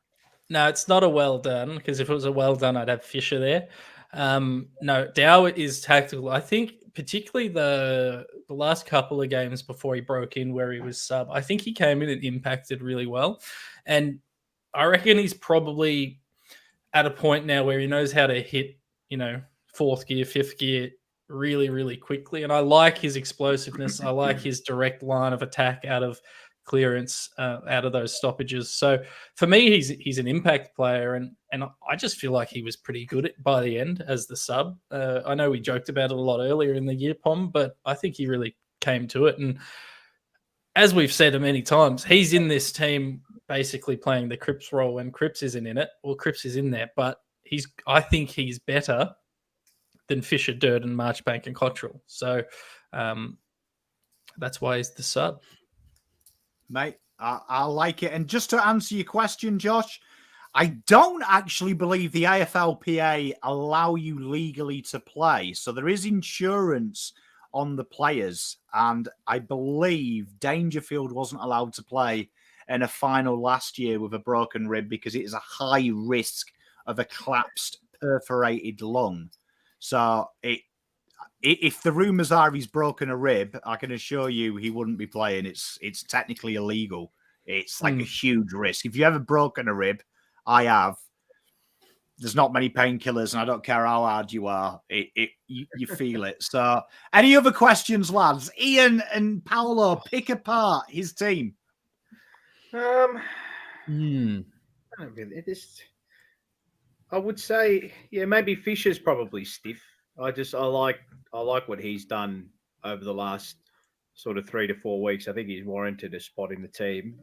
No, it's not a well done, because if it was a well done, I'd have Fisher there. No, Dow is tactical. I think particularly the last couple of games before he broke in where he was sub, I think he came in and impacted really well. And I reckon he's probably at a point now where he knows how to hit, 4th gear, 5th gear really, really quickly. And I like his explosiveness. I like his direct line of attack out of clearance, out of those stoppages. So for me, he's an impact player, and I just feel like he was pretty good by the end as the sub. I know we joked about it a lot earlier in the year, Pom, but I think he really came to it. And as we've said many times, he's in this team basically playing the Cripps role when Cripps isn't in it. Well, Cripps is in there, but I think he's better than Fisher, Durden, Marchbank, and Cottrell. So that's why he's the sub. Mate, I like it. And just to answer your question, Josh, I don't actually believe the AFLPA allow you legally to play. So there is insurance on the players. And I believe Dangerfield wasn't allowed to play in a final last year with a broken rib because it is a high risk of a collapsed, perforated lung. So if the rumours are he's broken a rib, I can assure you he wouldn't be playing. It's technically illegal. It's like a huge risk. If you ever broken a rib, I have. There's not many painkillers, and I don't care how hard you are. You feel it. So, any other questions, lads? Ian and Paolo, pick apart his team. I don't really. I would say, maybe Fisher's probably stiff. I like what he's done over the last sort of 3 to 4 weeks. I think he's warranted a spot in the team.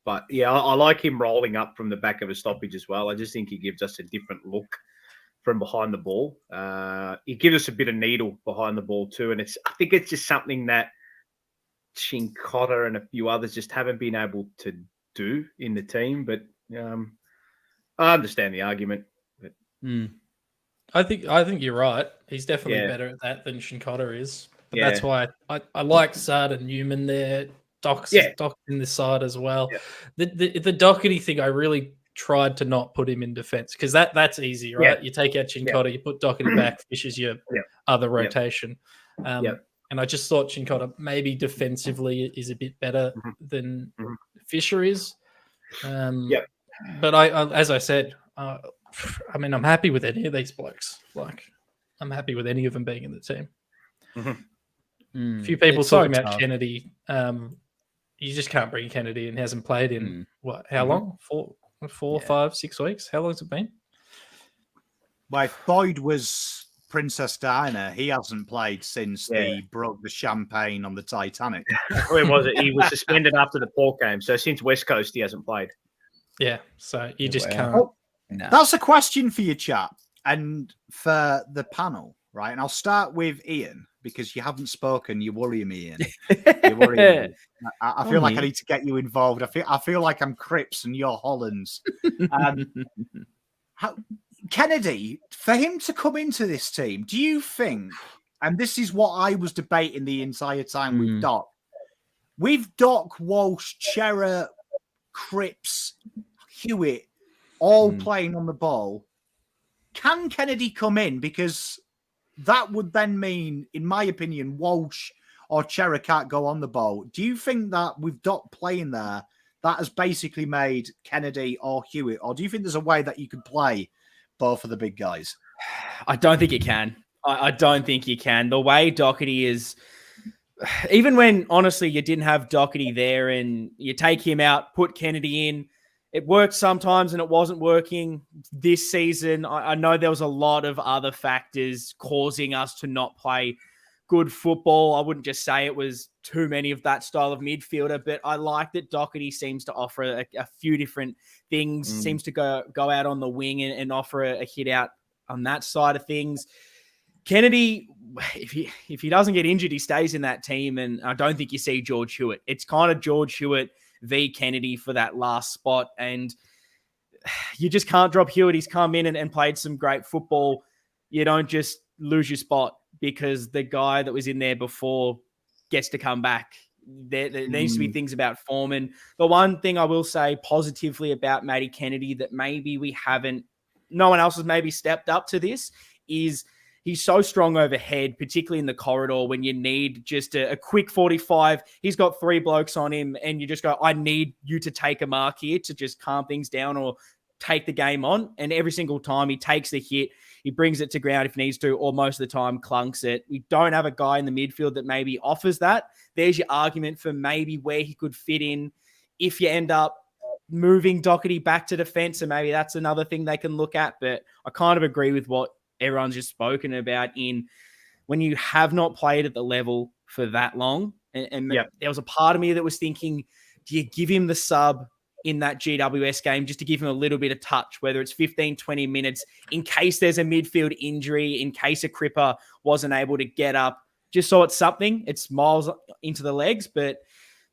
But yeah, I like him rolling up from the back of a stoppage as well. I just think he gives us a different look from behind the ball. He gives us a bit of needle behind the ball too, and I think it's just something that Cincotta and a few others just haven't been able to do in the team. But I understand the argument. But... I think you're right. He's definitely better at that than Cincotta is. But that's why I like Sard and Newman there. Doc's in this side as well. Yeah. The Doherty thing, I really tried to not put him in defense because that's easy, right? You take out Cincotta, you put Doherty back, Fisher's your other rotation. And I just thought Cincotta maybe defensively is a bit better than Fisher is. But I as I said, I mean, I'm happy with any of these blokes. Like, I'm happy with any of them being in the team. A few people talking about Kennedy. You just can't bring Kennedy and hasn't played in how long? 4, 5, 6 weeks? How long has it been? Well, Boyd was Princess Diana. He hasn't played since they broke the champagne on the Titanic. When was it? He was suspended after the Port game. So since West Coast, he hasn't played. Yeah, so you just can't. Oh, that's a question for you, chat, and for the panel, right? And I'll start with Ian because you haven't spoken. You worry me, Ian. You worry me. I feel like I need to get you involved. I feel like I'm Cripps and you're Hollands. Kennedy, for him to come into this team, do you think? And this is what I was debating the entire time with Doc. With Doc, Walsh, Chera, Cripps, Hewitt, all playing on the ball, can Kennedy come in? Because that would then mean, in my opinion, Walsh or Chera can't go on the ball. Do you think that with Doc playing there, that has basically made Kennedy or Hewitt? Or do you think there's a way that you could play both of the big guys? I don't think you can. I don't think you can. The way Doherty is, even when, honestly, you didn't have Doherty there and you take him out, put Kennedy in, it worked sometimes and it wasn't working this season. I know there was a lot of other factors causing us to not play good football. I wouldn't just say it was too many of that style of midfielder, but I like that Doherty seems to offer a few different things, seems to go out on the wing and offer a hit out on that side of things. Kennedy, if he doesn't get injured, he stays in that team, and I don't think you see George Hewitt. It's kind of George Hewitt v. Kennedy for that last spot, and you just can't drop Hewitt. He's come in and played some great football. You don't just lose your spot because the guy that was in there before gets to come back. There needs to be things about form. And the one thing I will say positively about Matty Kennedy that maybe no one else has maybe stepped up to this is he's so strong overhead, particularly in the corridor when you need just a quick 45. He's got 3 blokes on him and you just go, I need you to take a mark here to just calm things down or take the game on. And every single time he takes the hit, he brings it to ground if he needs to, or most of the time clunks it. We don't have a guy in the midfield that maybe offers that. There's your argument for maybe where he could fit in if you end up moving Doherty back to defense, and maybe that's another thing they can look at. But I kind of agree with what everyone's just spoken about in when you have not played at the level for that long. And there was a part of me that was thinking, do you give him the sub in that GWS game just to give him a little bit of touch, whether it's 15, 20 minutes, in case there's a midfield injury, in case a Cripper wasn't able to get up, just so it's something. It's miles into the legs, but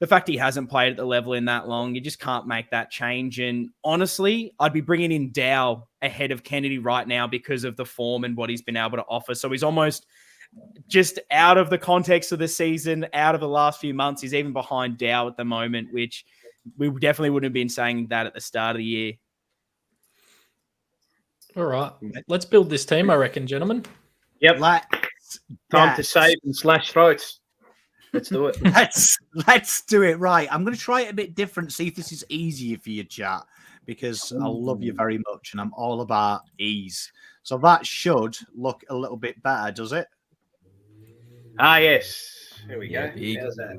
the fact he hasn't played at the level in that long, you just can't make that change. And honestly, I'd be bringing in Dow ahead of Kennedy right now because of the form and what he's been able to offer. So he's almost just out of the context of the season, out of the last few months. He's even behind Dow at the moment, which we definitely wouldn't have been saying that at the start of the year. All right. Let's build this team, I reckon, gentlemen. Yep. Time to get- save and slash throats. Let's do it. Let's do it right. I'm going to try it a bit different. See if this is easier for you, chat, because I love you very much and I'm all about ease. So that should look a little bit better, does it? Ah, yes. Here we go. big. How's that?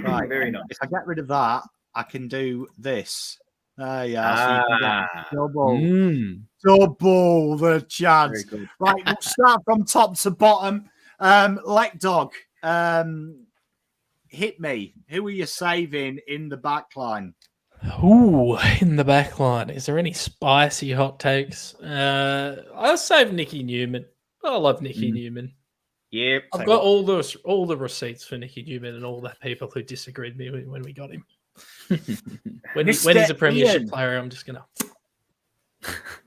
Right. Very nice. If I get rid of that, I can do this. There you are. So you can get double the chance. Very good. Right, we'll start from top to bottom. Lek Dog, hit me. Who are you saving in the back line? Ooh, in the back line. Is there any spicy hot takes? I'll save Nicky Newman. I love Nicky Newman. Yep. I've got all the receipts for Nicky Newman and all the people who disagreed with me when we got him. when he's a premiership Ian. player, I'm just gonna.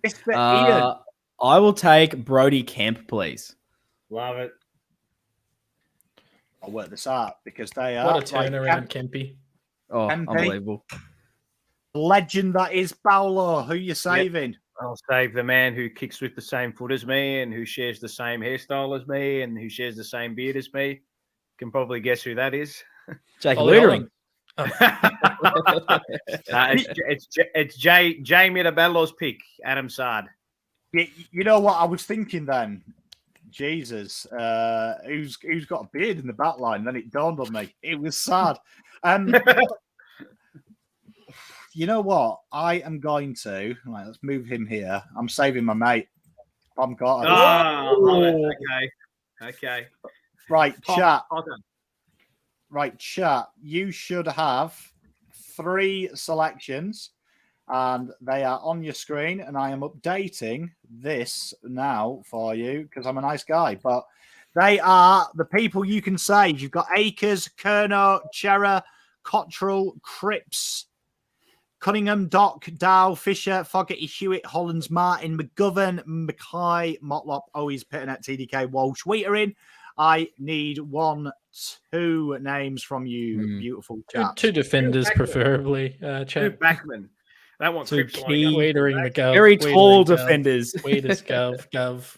Mr. Ian. I will take Brody Kemp, please. Love it. I'll work this out because they are What a turnaround, Kempy. Oh, MP. unbelievable. Legend that is Paolo. Who you saving? I'll save the man who kicks with the same foot as me and who shares the same hairstyle as me and who shares the same beard as me. Can probably guess who that is. Jake Ollie Loitering. It's J Mirabello's pick, Adam Sard. You know what I was thinking then? Jesus, who's got a beard in the back line? Then it dawned on me. It was sad. You know what? I am going to. Right, let's move him here. I'm saving my mate. Tom Carter. Oh, okay. Right, Tom, chat. okay. Right, chat. You should have 3 selections, and they are on your screen. And I am updating this now for you because I'm a nice guy. But they are the people you can save. You've got Akers, Kerno, Chera, Cottrell, Cripps, Cunningham, Doc, Dow, Fisher, Fogarty, Hewitt, Hollands, Martin, McGovern, Mackay, Motlop, Owies, Pitternet, TDK, Walsh, Wheaterin. I need 1, 2 names from you, beautiful chaps. 2 defenders, preferably. Two Champ. backmen. That one's 2 Cripps key, Wadering McGov. very tall Wadering Gov, defenders. Weeders, Gov.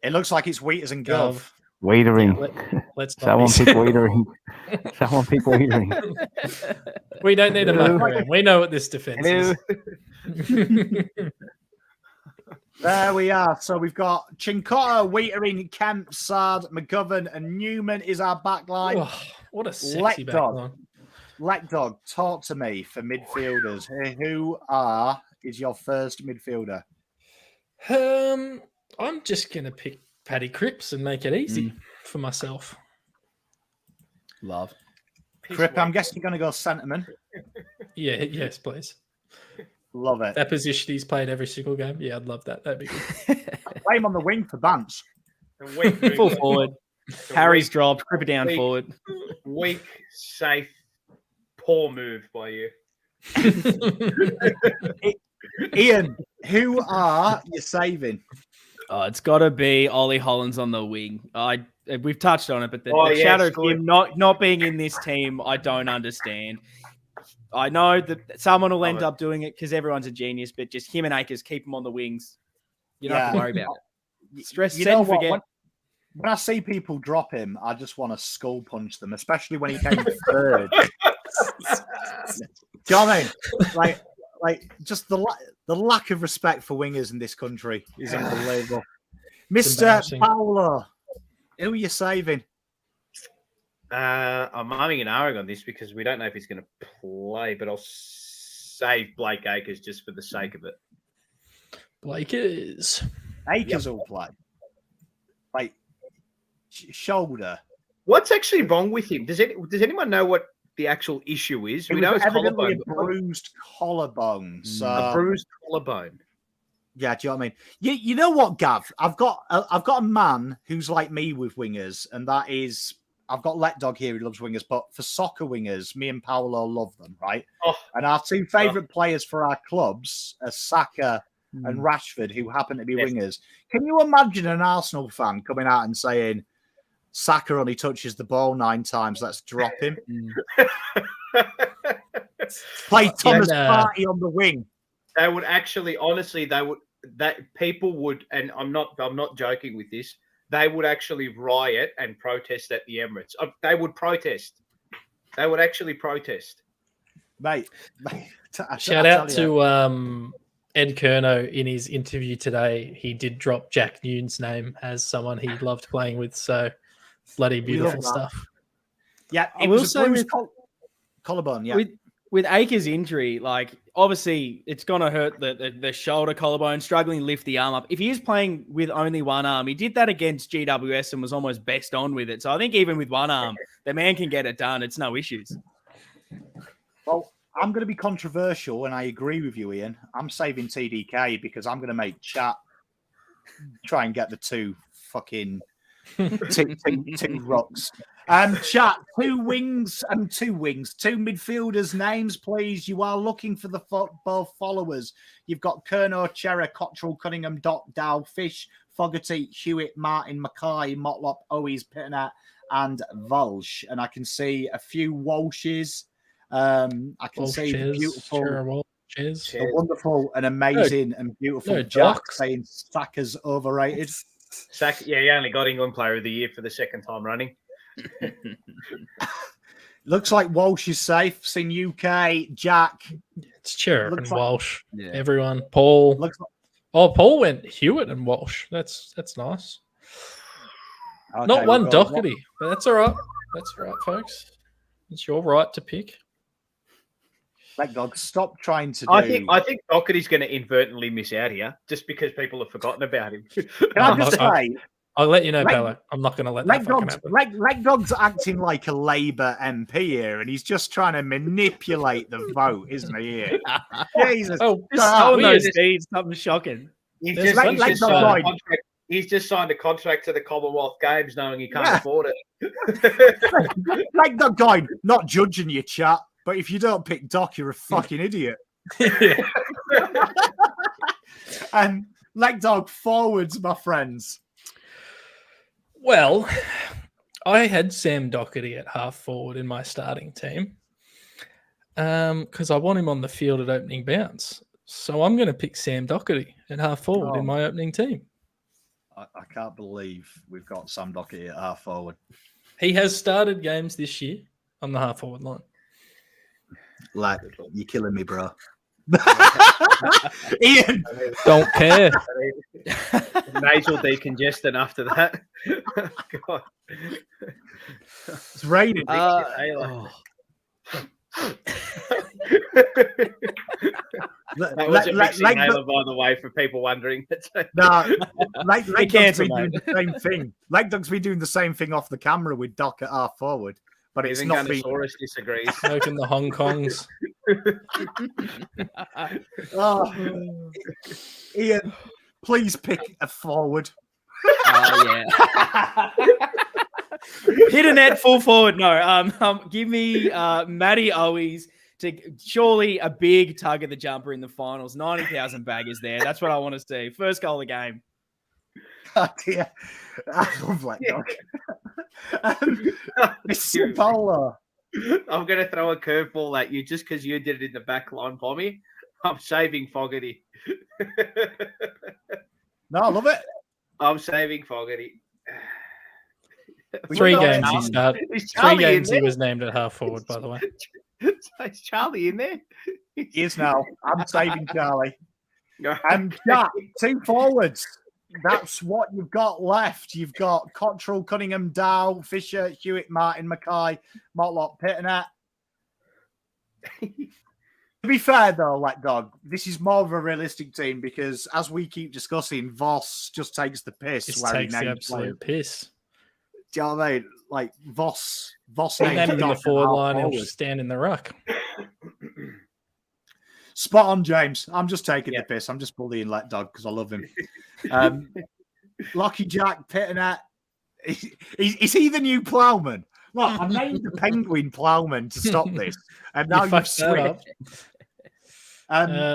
It looks like it's Wheaters and Gov. Waitering. Let's not Someone be pick waitering. Someone pick waitering. We don't need a muck around. We know what this defense is. There we are. So we've got Chincotta, Wheatering, Kemp, Sard, McGovern, and Newman is our back line. Oh, what a sexy back line. Lek Dog, talk to me for midfielders. Who is your first midfielder? I'm just gonna pick Paddy Cripps and make it easy for myself. Love. Crip, I'm guessing you're going to go centreman. Yeah, yes, please. Love it. That position he's played every single game. Yeah, I'd love that. That'd be good. Play him on the wing for Bance. Full forward. Harry's dropped. Cripper down weak. forward. Weak, safe, poor move by you. Ian, who are you saving? Oh, it's got to be Ollie Hollands on the wing. We've touched on it, but the yeah, shadow of sure. him not being in this team, I don't understand. I know that someone will end up doing it because everyone's a genius, but just him and Akers, keep him on the wings. You don't have to worry about it. Stress, You set know and what? forget. When I see people drop him, I just want to skull punch them, especially when he came third. Do you know what I mean? Like just the lack of respect for wingers in this country is unbelievable. Mr. Paolo, who are you saving? I'm umming and ahhing on this because we don't know if he's going to play, but I'll save Blake Akers just for the sake of it. Akers will play. Like shoulder. What's actually wrong with him? Does anyone know what the actual issue is? We know it's evidently collarbone. a bruised collarbone. So A bruised collarbone. yeah, do you know what I mean? You know what, Gav? I've got a man who's like me with wingers, and that is I've got Let Dog here who loves wingers, but for soccer wingers, me and Paolo love them, right? Oh. And our 2 favourite players for our clubs are Saka and Rashford, who happen to be wingers. Can you imagine an Arsenal fan coming out and saying, Saka only touches the ball 9 times, let's drop him? Play Thomas Partey on the wing. They would actually, honestly, they would that people would, and I'm not joking with this, they would actually riot and protest at the Emirates. They would protest. They would actually protest. Mate. Shout out to Ed Kerno in his interview today. He did drop Jack Nune's name as someone he loved playing with. So bloody beautiful stuff. Yeah, I will say with collarbone. Yeah, with Akers' injury, like obviously it's gonna hurt the shoulder, collarbone, struggling to lift the arm up. If he is playing with only one arm, he did that against GWS and was almost best on with it. So I think even with one arm, the man can get it done. It's no issues. Well, I'm going to be controversial, and I agree with you, Ian. I'm saving TDK because I'm going to make chat try and get the two fucking two rocks. Chat, two wings, two midfielders' names, please. You are looking for the both followers. You've got Kerno, Cherry, Cottrell, Cunningham, Doc, Dow, Fish, Fogarty, Hewitt, Martin, Mackay, Motlop, Owens, Pitner, and Walsh. And I can see a few Walshes. I can see the beautiful, the wonderful and amazing and beautiful Jack saying Saka's overrated. Saka, yeah, he only got England Player of the Year for the second time running. Looks like Walsh is safe. Seen UK, Jack. It's Cherub and Walsh. Yeah. Everyone. Paul. Paul went Hewitt and Walsh. That's nice. Okay, not one Doherty, but that's all right. That's all right, folks. It's your right to pick. That dog, stop trying to. I think Doherty's going to inadvertently miss out here just because people have forgotten about him. Can I just say? I'll let you know, Bella. I'm not going to let that happen. Leg Dog's acting like a Labour MP here, and he's just trying to manipulate the vote, isn't he? Here? Jesus. Something shocking. He's just signed a contract to the Commonwealth Games knowing he can't afford it. Leg Dog guy, not judging you, chat, but if you don't pick Doc, you're a fucking idiot. And Leg Dog forwards, my friends. Well, I had Sam Doherty at half forward in my starting team because I want him on the field at opening bounce. So I'm going to pick Sam Doherty at half forward in my opening team. I can't believe we've got Sam Doherty at half forward. He has started games this year on the half forward line. Like, you're killing me, bro. Ian, don't care. Nasal decongestant after that. God. It's raining. That was a mixing Naylor, by the way, for people wondering. No, Leg Dog's been doing the same thing. Leg Dog's been doing the same thing off the camera with Doc at half forward. But it's not being... disagrees. Smoking the Hong Kongs. Ian, please pick a forward. Hit a net full forward. No, give me Matty Owens to surely a big tug of the jumper in the finals. 90,000 baggers there. That's what I want to see. First goal of the game. Oh, dear. I love Black Dog. Mr. Paulo. I'm going to throw a curveball at you just because you did it in the back line, Pommy. I'm saving Fogarty. No, I love it. I'm saving Fogarty. 3 games he started. 3 games he was named at half forward, by the way. Is Charlie in there? He is now. I'm saving Charlie. And Jack, 2 forwards. That's what you've got left. You've got Cottrell, Cunningham, Dow, Fisher, Hewitt, Martin, Mackay, Motlop, Pitner. To be fair, though, Let Dog, this is more of a realistic team because, as we keep discussing, Voss just takes the piss. Just takes the absolute piss. Do you know what I mean? Like, Voss named in the forward line and just stand in the ruck. Spot on, James. I'm just taking the piss. I'm just bullying Let Dog because I love him. Lockie Jack, Pitner. Is he the new Ploughman? Look, I named the Penguin Ploughman to stop this. And now you've switched.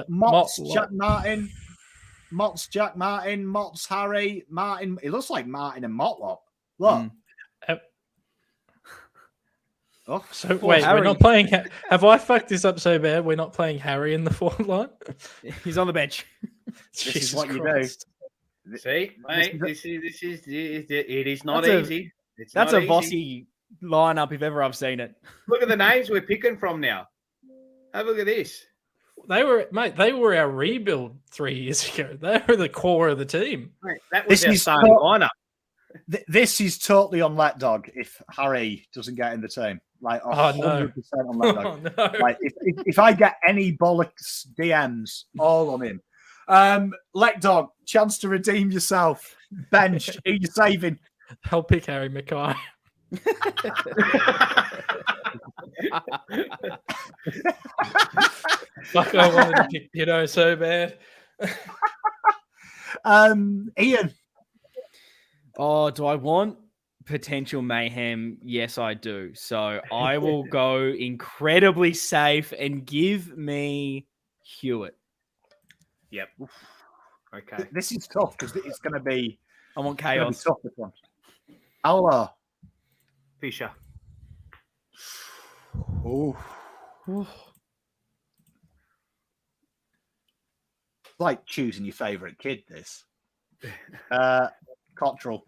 Mott's Jack Martin. Mott's Jack Martin. Mott's Harry. Martin. It looks like Martin and Motlop. Look. Oh, So wait, Harry. we're not playing. Have I fucked this up so bad? We're not playing Harry in the forward line. He's on the bench. This is what you do. See, mate, it is not That's easy. That's a not easy. Vossi lineup if ever I've seen it. Look at the names we're picking from now. Have a look at this. They were our rebuild 3 years ago. They were the core of the team. Mate, that was This our is starting lineup. This is totally on let dog if Harry doesn't get in the team. Like 100% on let dog. Oh, no. Like if I get any bollocks DMs, all on him. Let dog, chance to redeem yourself. Bench, who you saving? I'll pick Harry Mackay. Fuck, I wanted to pick Pito so bad. Ian. Oh, do I want potential mayhem? Yes, I do. So I will go incredibly safe and give me Hewitt. Yep. Okay. This is tough because it's going to be. I want It's gonna be chaos. tough, this one. Aula. Fisher. Oh. Like choosing your favourite kid, this. Cottrell.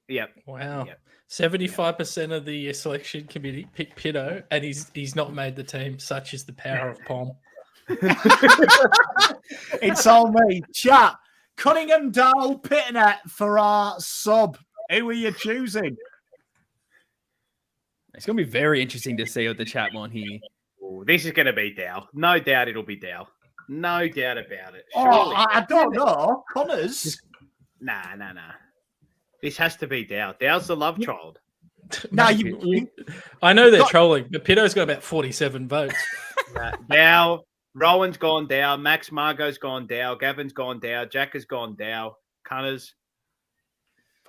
Yep. Wow. Yep. 75% of the selection committee picked Pito, and he's not made the team. Such is the power of Pom. It's all me. Chat. Cunningham, Dow, Pitternet for our sub. Who are you choosing? It's going to be very interesting to see what the chat want here. Ooh, this is going to be Dow. No doubt it'll be Dow. No doubt about it. Oh, Surely. I don't know. Connors. Nah. This has to be Dow. Dow's the love child. Now I know they're trolling, but Pito's got about 47 votes. Dow. Rowan's gone Dow. Max Margot's gone Dow. Gavin's gone Dow. Jack has gone Dow. Cunners.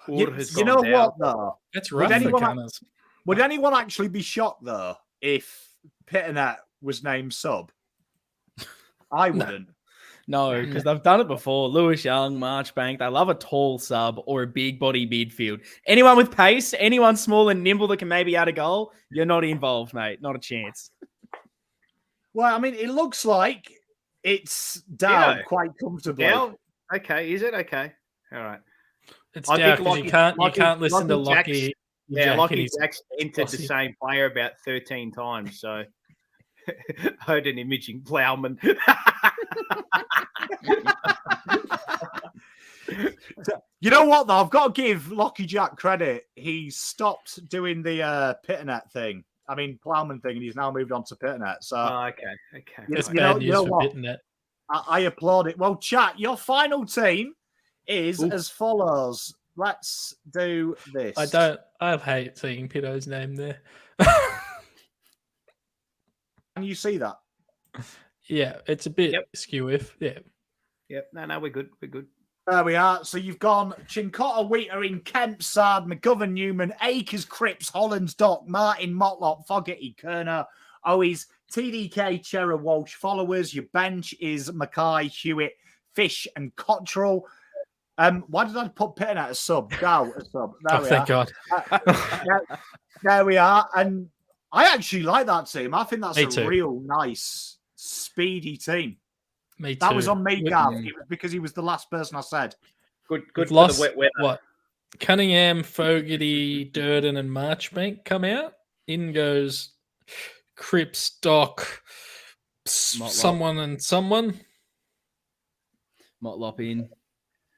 You know what, though? That's rough for Cunners. Would anyone actually be shocked, though, if Pitternet was named sub? I wouldn't. No, because they've done it before. Lewis Young, Marchbank, they love a tall sub or a big body midfield. Anyone with pace, anyone small and nimble that can maybe add a goal, you're not involved, mate. Not a chance. Well, I mean, it looks like it's down quite comfortably. Dow? Okay, is it? Okay. All right. It's down because you can't listen to Lockie. Yeah, Lockie Jack's entered the same player about 13 times, so Odin Imaging Plowman. You know what, though? I've got to give Lockie Jack credit. He stopped doing the Pitternet thing. I mean, Plowman thing, and he's now moved on to Pitternet. So, okay. It's bad news for Pitternet. I applaud it. Well, chat, your final team is as follows. Let's do this. I hate seeing Pito's name there. Can you see that? Yeah, it's a bit skew if. Yeah. Yep. No, we're good. We're good. There we are. So you've gone Chincotta, Whittaker, Kemp, Sard, McGovern, Newman, Akers, Cripps, Hollands, Dock, Martin, Motlop, Fogarty, Kerner, Owies, TDK, Chera, Walsh. Followers. Your bench is Mackay, Hewitt, Fish, and Cottrell. Why did I put Pitternet as sub? Dow as sub. There we thank God. There we are. And I actually like that team. I think that's a real nice, speedy team. Me too. That was on me, Gav. It was because he was the last person I said. Good We've for lost, the wet weather. What? Cunningham, Fogarty, Durden, and Marchbank come out. In goes Cripps, Dock, someone and someone. Motlop in.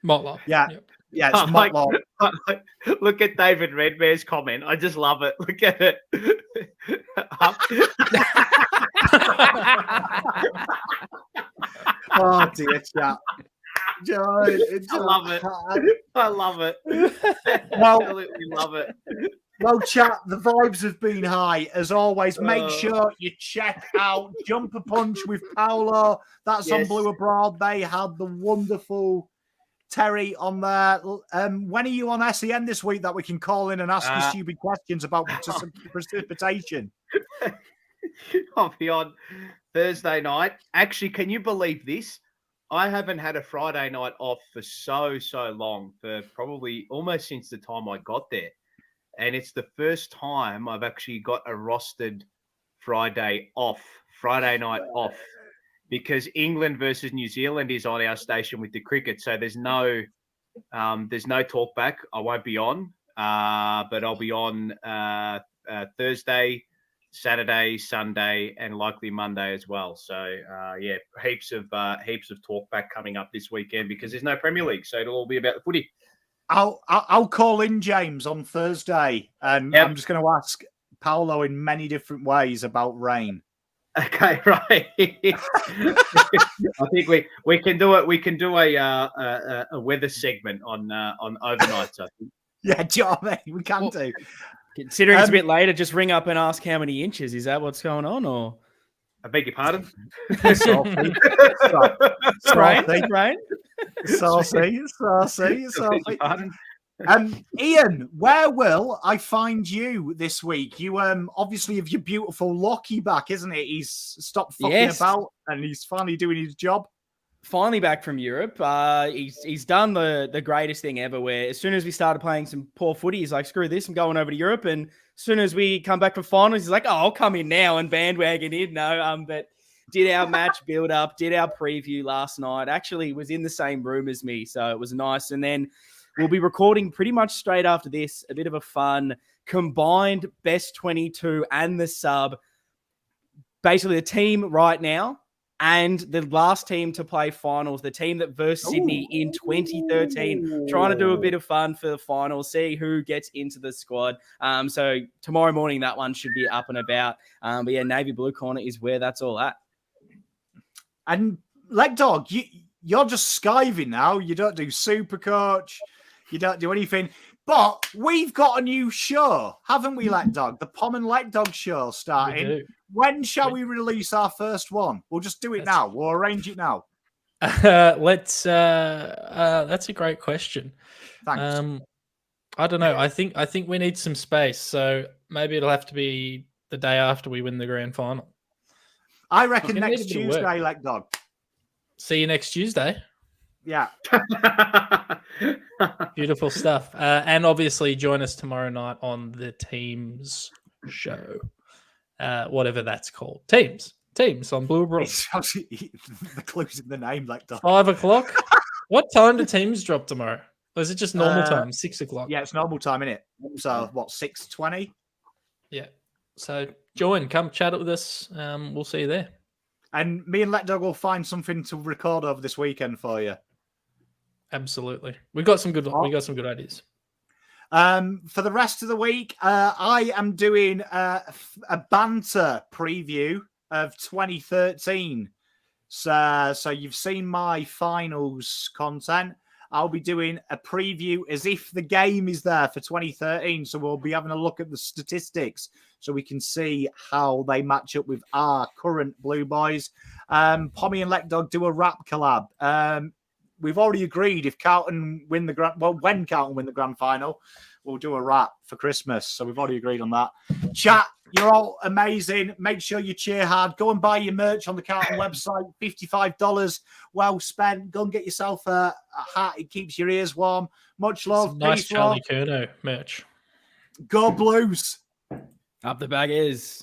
Motlop. Yeah. Yep. Yeah, it's Motlop. Look at David Redmare's comment. I just love it. Look at it. Oh, dear chat. I love it. I love it. Well, Absolutely love it. Well, chat, the vibes have been high. As always, make sure you check out Jumper Punch with Paolo. That's on Blue Abroad. They had the wonderful Terry on there. When are you on SEN this week that we can call in and ask you stupid questions about precipitation? I'll be on Thursday night. Actually, can you believe this? I haven't had a Friday night off for so long, for probably almost since the time I got there. and it's the first time I've actually got a rostered Friday night off, because England versus New Zealand is on our station with the cricket. So there's no talk back. I won't be on, but I'll be on Thursday, Saturday, Sunday, and likely Monday as well. So heaps of talk back coming up this weekend because there's no Premier League, so it'll all be about the footy. I'll call in James on Thursday, and I'm just going to ask Paolo in many different ways about rain. Okay, right. I think we can do it. We can do a weather segment on overnights. I think. Yeah, do you know what I mean? We can do. Considering it's a bit later, just ring up and ask how many inches. Is that what's going on, or? I beg your pardon. Rain. Saucy. Ian, where will I find you this week? You obviously have your beautiful Lockie back, isn't it? He's stopped fucking about and he's finally doing his job. Finally back from Europe. He's done the greatest thing ever, where as soon as we started playing some poor footy, he's like, screw this, I'm going over to Europe. And as soon as we come back for finals, he's like, oh, I'll come in now and bandwagon in. No, but did our match build up, did our preview last night, actually was in the same room as me. So it was nice. And then we'll be recording pretty much straight after this, a bit of a fun combined best 22 and the sub. Basically the team right now and the last team to play finals, the team that versed Sydney in 2013, trying to do a bit of fun for the finals, see who gets into the squad. So tomorrow morning, that one should be up and about. But yeah, Navy Blue Corner is where that's all at. And Leg Dog, you're just skiving now. You don't do Super Coach. You don't do anything. But we've got a new show, haven't we, Leg Dog? The Pom and Leg Dog show starting. When shall we release our first one? We'll just do it now. We'll arrange it now. That's a great question. Thanks. I don't know. I think we need some space. So maybe it'll have to be the day after we win the grand final. I reckon next Tuesday, Leg Dog. See you next Tuesday. Yeah. Beautiful stuff. And obviously join us tomorrow night on the Teams show. Whatever that's called. Teams on Blue Broad. The clues in the name, like that. 5 o'clock. What time do Teams drop tomorrow? Or is it just normal time? 6 o'clock. Yeah, it's normal time, isn't it? So what? 6:20. Yeah. So come chat with us. We'll see you there. And me and Let Dog will find something to record over this weekend for you. Absolutely. We got some good ideas. For the rest of the week, I am doing a banter preview of 2013. So you've seen my finals content. I'll be doing a preview as if the game is there for 2013. So we'll be having a look at the statistics so we can see how they match up with our current Blue Boys. Pommy and Let Dog do a rap collab. We've already agreed if Carlton win when Carlton win the grand final, we'll do a rap for Christmas. So we've already agreed on that. Chat, you're all amazing. Make sure you cheer hard. Go and buy your merch on the Carlton website. $55. Well spent. Go and get yourself a hat. It keeps your ears warm. Much love. Nice Charlie Curnow merch. Go Blues. Up the bag is.